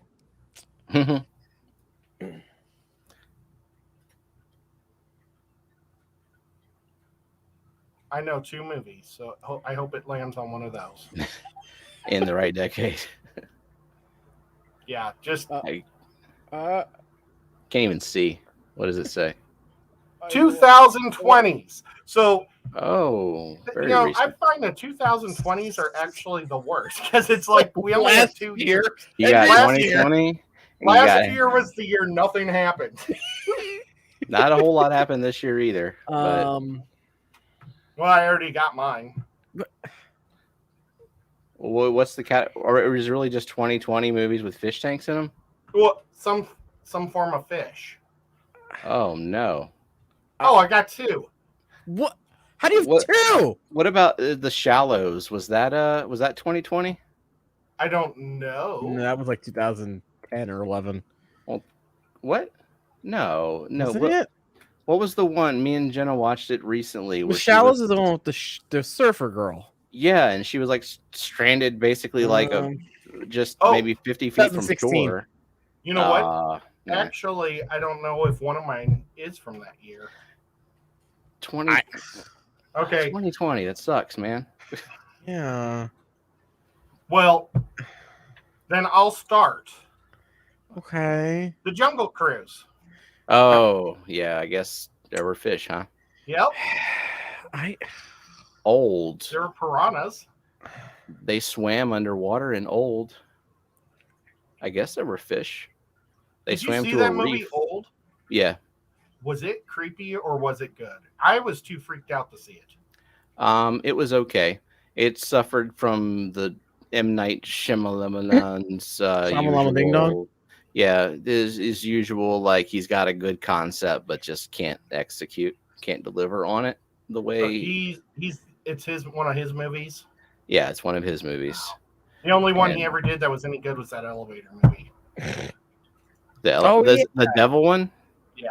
I know 2 movies, so I hope it lands on one of those. In the right decade. Yeah, just Can't even see. What does it say? 2020s. So, Oh, very I recent. find the 2020s are actually the worst because it's like we only have 2 years. You got last year- 2020. Last year was the year nothing happened. Not a whole lot happened this year either. But Well, I already got mine. what's the cat? Or it was really just 2020 movies with fish tanks in them? Well, some form of fish. Oh no! Oh, I got 2. what? How do you have What- 2? What about The Shallows? Was that 2020? I don't know. No, that was like 2010 or 11. What? No. Wasn't What, it? what was the one? Me and Jenna watched it recently. The where she Shallows was- is the one with the surfer girl. Yeah, and she was like stranded, basically like just Oh, maybe 50 feet from 2016. shore. You know what? Yeah. Actually, I don't know if one of mine is from that year. 2020. That sucks, man. Yeah. Well, Then I'll start. Okay. The Jungle Cruise. Oh, yeah. I guess there were fish, huh? Yep. Old. There were piranhas. They swam underwater and old. I guess there were fish. They Did you swam see to that a movie, reef. Old? Yeah. Was it creepy or was it good? I was too freaked out to see it. It was okay. It suffered from the M. Night Shyamalan's Shamalama Ding Dong? usual. Yeah, is usual. Like he's got a good concept, but just can't execute, can't deliver on it the So way. it's one of his movies. Yeah, it's one of his movies. The only one And he ever did that was any good was that elevator movie. the devil one. Yeah.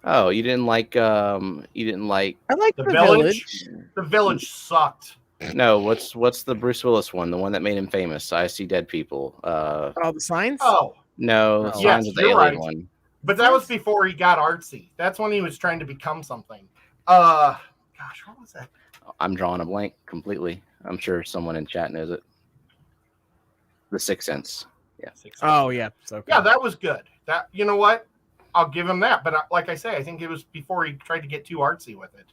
Oh, you didn't like I like The the Village. village. The Village sucked. No, what's the Bruce Willis one? The one that made him famous. I See Dead People. All the signs. Oh, No, Oh. Signs Yes, of the you're Alien right. one. but that was before he got artsy. That's when he was trying to become something. Gosh, what was that? I'm drawing a blank completely. I'm sure someone in chat knows it. The Sixth Sense. Oh yeah. Okay. Yeah, that was good. That, you know what? I'll give him that. But like I say, I think it was before he tried to get too artsy with it.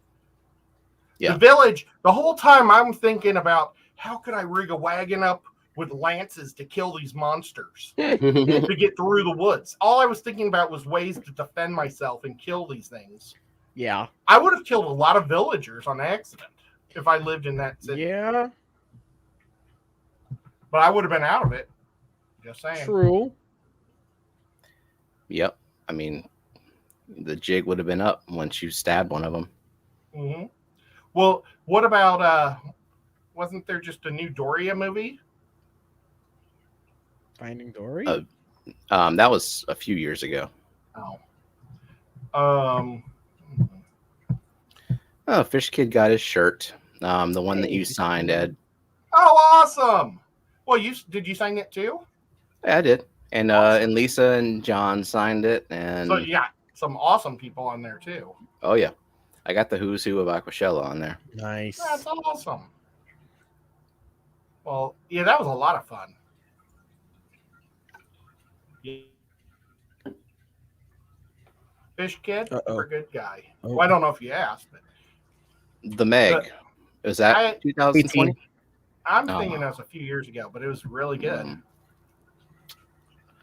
Yeah. The Village, the whole time I'm thinking about how could I rig a wagon up with lances to kill these monsters to get through the woods. All I was thinking about was ways to defend myself and kill these things. Yeah. I would have killed a lot of villagers on accident if I lived in that city. Yeah. But I would have been out of it. Just saying. True. Yep. I mean, the jig would have been up once you stabbed one of them. Mm-hmm. Well, what about wasn't there just a new Dory movie? Finding Dory. That was a few years ago. Oh. Oh, Fish Kid got his shirt. The one that you signed, Ed. Oh, awesome! Well, did you sign it too? Yeah, I did. And Lisa and John signed it. And So you got some awesome people on there too. oh yeah, I got the who's who of Aquashella on there. Nice. That's awesome. Well, yeah, that was a lot of fun. Yeah. Fish Kid, you're a good guy. Oh. Well, I don't know if you asked, but The Meg. Was that 2020? I'm Oh. thinking that was a few years ago, but it was really good. Mm.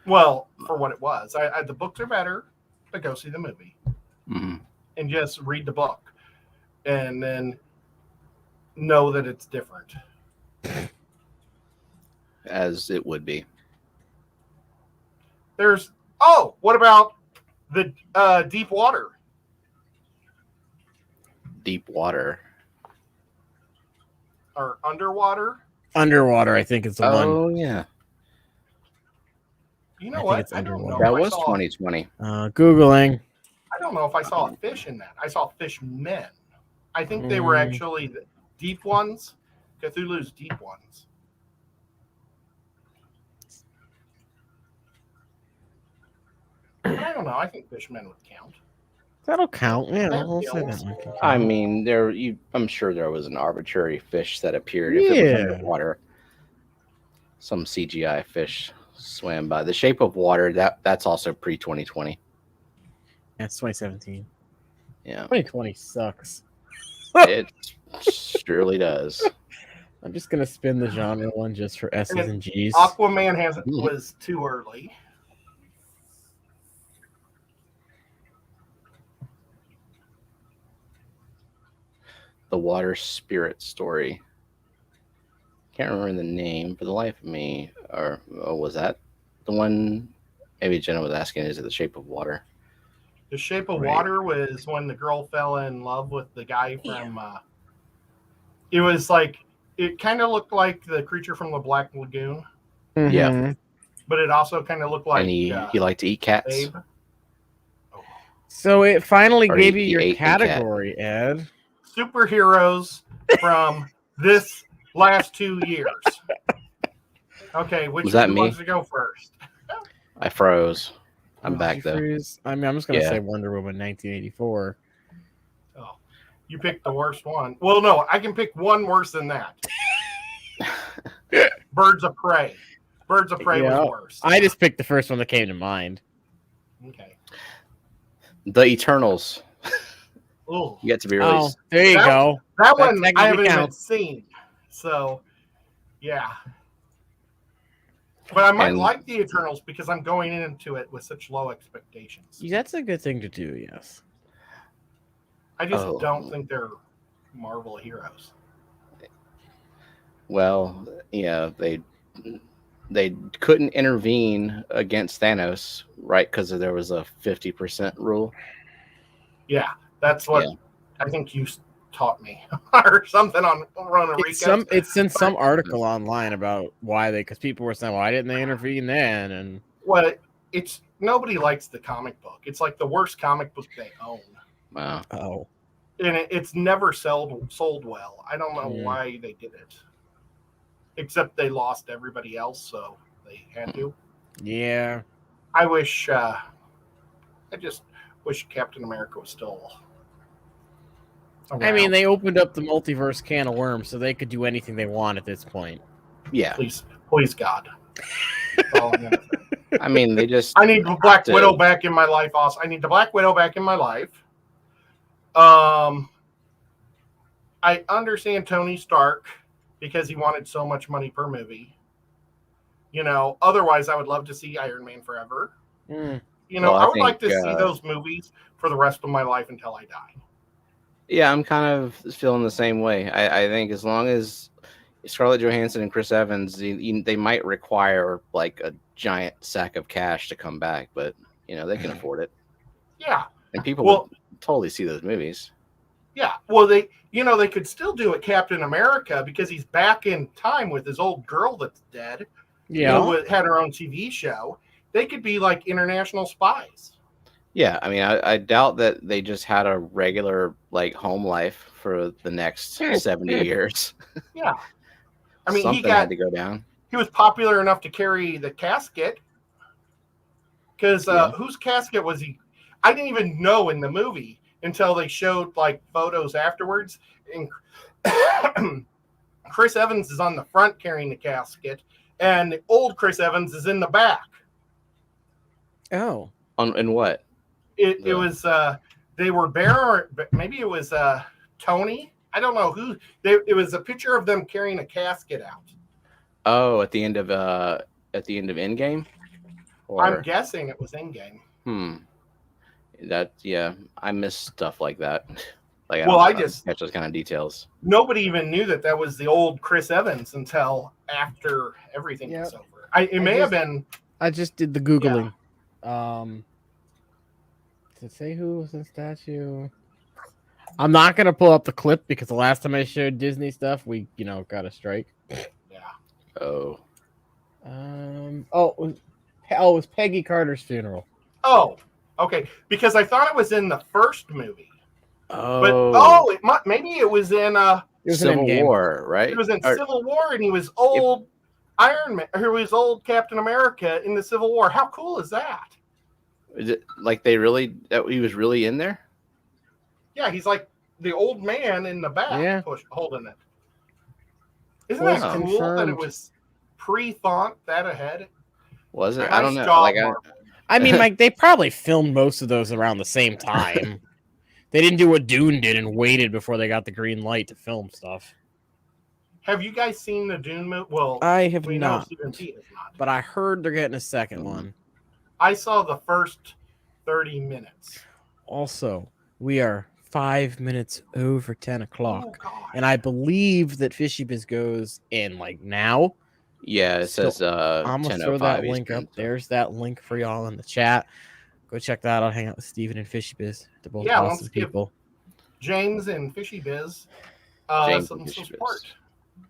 Well, for what it was. The books are better, but go see the movie. Mhm. And just read the book. And then know that it's different. As it would be. What about the Deep Water? Deep Water. Or Underwater? Underwater, I think it's the one. Oh yeah, You know I think what? it's I don't know. Underwater. that if I was saw- 2020. Googling. I don't know if I saw a fish in that. I saw fish men. I think they were actually the deep ones. Cthulhu's deep ones. I don't know. I think fishmen would count. That'll count. Yeah, That we'll say that counts. one can count. I mean, I'm sure there was an arbitrary fish that appeared if it was Yeah. underwater. Some CGI fish swam by. The Shape of Water. That's also pre 2020. That's 2017. Yeah, 2020 sucks. it surely does. I'm just gonna spin the genre one just for S's and G's. Aquaman Hmm. was too early. The Water Spirit Story. Can't remember the name for the life of me. Or was that the one? Maybe Jenna was asking, is it The Shape of Water? The Shape of Right. Water was when the girl fell in love with the guy from. It was like it kind of looked like the creature from the Black Lagoon, Yeah. Mhm. but it also kind of looked like And he liked to eat cats. Babe. So it finally Or gave he you your ate a cat. category, Ed. Superheroes from this last 2 years. Okay, which Was that who me? wants to go first? I froze. I'm Did back you though. freeze? I mean, I'm just gonna Yeah. say Wonder Woman 1984. Oh, you picked the worst one. Well, no, I can pick one worse than that. Birds of Prey. Birds of Prey Yeah, was worse. I just picked the first one that came to mind. Okay. The Eternals Ooh. yet to be Oh, released. there you go. That That one I technically haven't even counts. seen. So, yeah. But I might like the Eternals because I'm going into it with such low expectations. That's a good thing to do, yes. I just don't think they're Marvel heroes. Well, yeah, they couldn't intervene against Thanos, right? Because there was a 50% rule. Yeah, that's what I think you taught me or something on Rona Rico. It's in some article online about why because people were saying, why didn't they intervene then? And well, it's nobody likes the comic book. It's like the worst comic book they own. Wow. Oh. And it's never sold well. I don't know why they did it. Except they lost everybody else, so they had to. Yeah. I just wish Captain America was still around. I mean, they opened up the multiverse can of worms, so they could do anything they want at this point. Yeah. Please, God. I mean, they just. I need Black Widow back in my life. Also, I need the Black Widow back in my life. I understand Tony Stark because he wanted so much money per movie. Otherwise, I would love to see Iron Man forever. I would like to see those movies for the rest of my life until I die. Yeah, I'm kind of feeling the same way. I think as long as Scarlett Johansson and Chris Evans, they might require like a giant sack of cash to come back, but they can afford it. Yeah, and people will totally see those movies. Yeah, well, they could still do it, Captain America, because he's back in time with his old girl that's dead. Yeah, who had her own TV show. They could be like international spies. Yeah, I mean, I doubt that they just had a regular like home life for the next 70 years. Yeah, I mean, something had to go down. He was popular enough to carry the casket. Because whose casket was he? I didn't even know in the movie until they showed like photos afterwards. And Chris Evans is on the front carrying the casket, and old Chris Evans is in the back. Oh, in what? It was they were bearer. Maybe it was Tony. I don't know who. It was a picture of them carrying a casket out. Oh, at the end of Endgame. I'm guessing it was Endgame. I miss stuff like that. Like, well, I just catch those kind of details. Nobody even knew that was the old Chris Evans until after everything was over. It may have been. I just did the Googling. Yeah. Does it say who was the statue? I'm not gonna pull up the clip because the last time I showed Disney stuff, we got a strike. Yeah. Oh. Oh, it was Peggy Carter's funeral. Oh, okay. Because I thought it was in the first movie. Oh. But maybe it was in Civil War, right? It was in Civil War, and he was old Iron Man, or he was old Captain America in the Civil War. How cool is that? Is it like he was really in there? Yeah, he's like the old man in the back, holding it. Isn't that cool confirmed. that it was pre-thought that ahead? Was it? Nice I don't know. Job, I mean, like they probably filmed most of those around the same time. They didn't do what Dune did and waited before they got the green light to film stuff. Have you guys seen the Dune movie? Well, I have not, not, but I heard they're getting a second one. I saw the first 30 minutes. Also, we are 5 minutes over 10 o'clock, and I believe that Fishie Biz goes in like now. Yeah, it says I'm gonna throw that link up. There's that link for y'all in the chat. Go check that out. Hang out with Steven and Fishie Biz. They're both awesome people. James and Fishie Biz some support.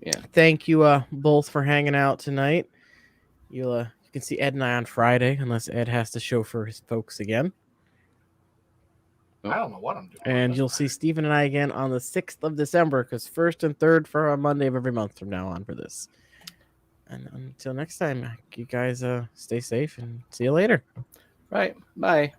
Yeah. Thank you both for hanging out tonight. You can see Ed and I on Friday, unless Ed has to show for his folks again. I don't know what I'm doing. And you'll see Steven and I again on the 6th of December, because 1st and 3rd for a Monday of every month from now on for this. And until next time, you guys stay safe and see you later. Right. Bye.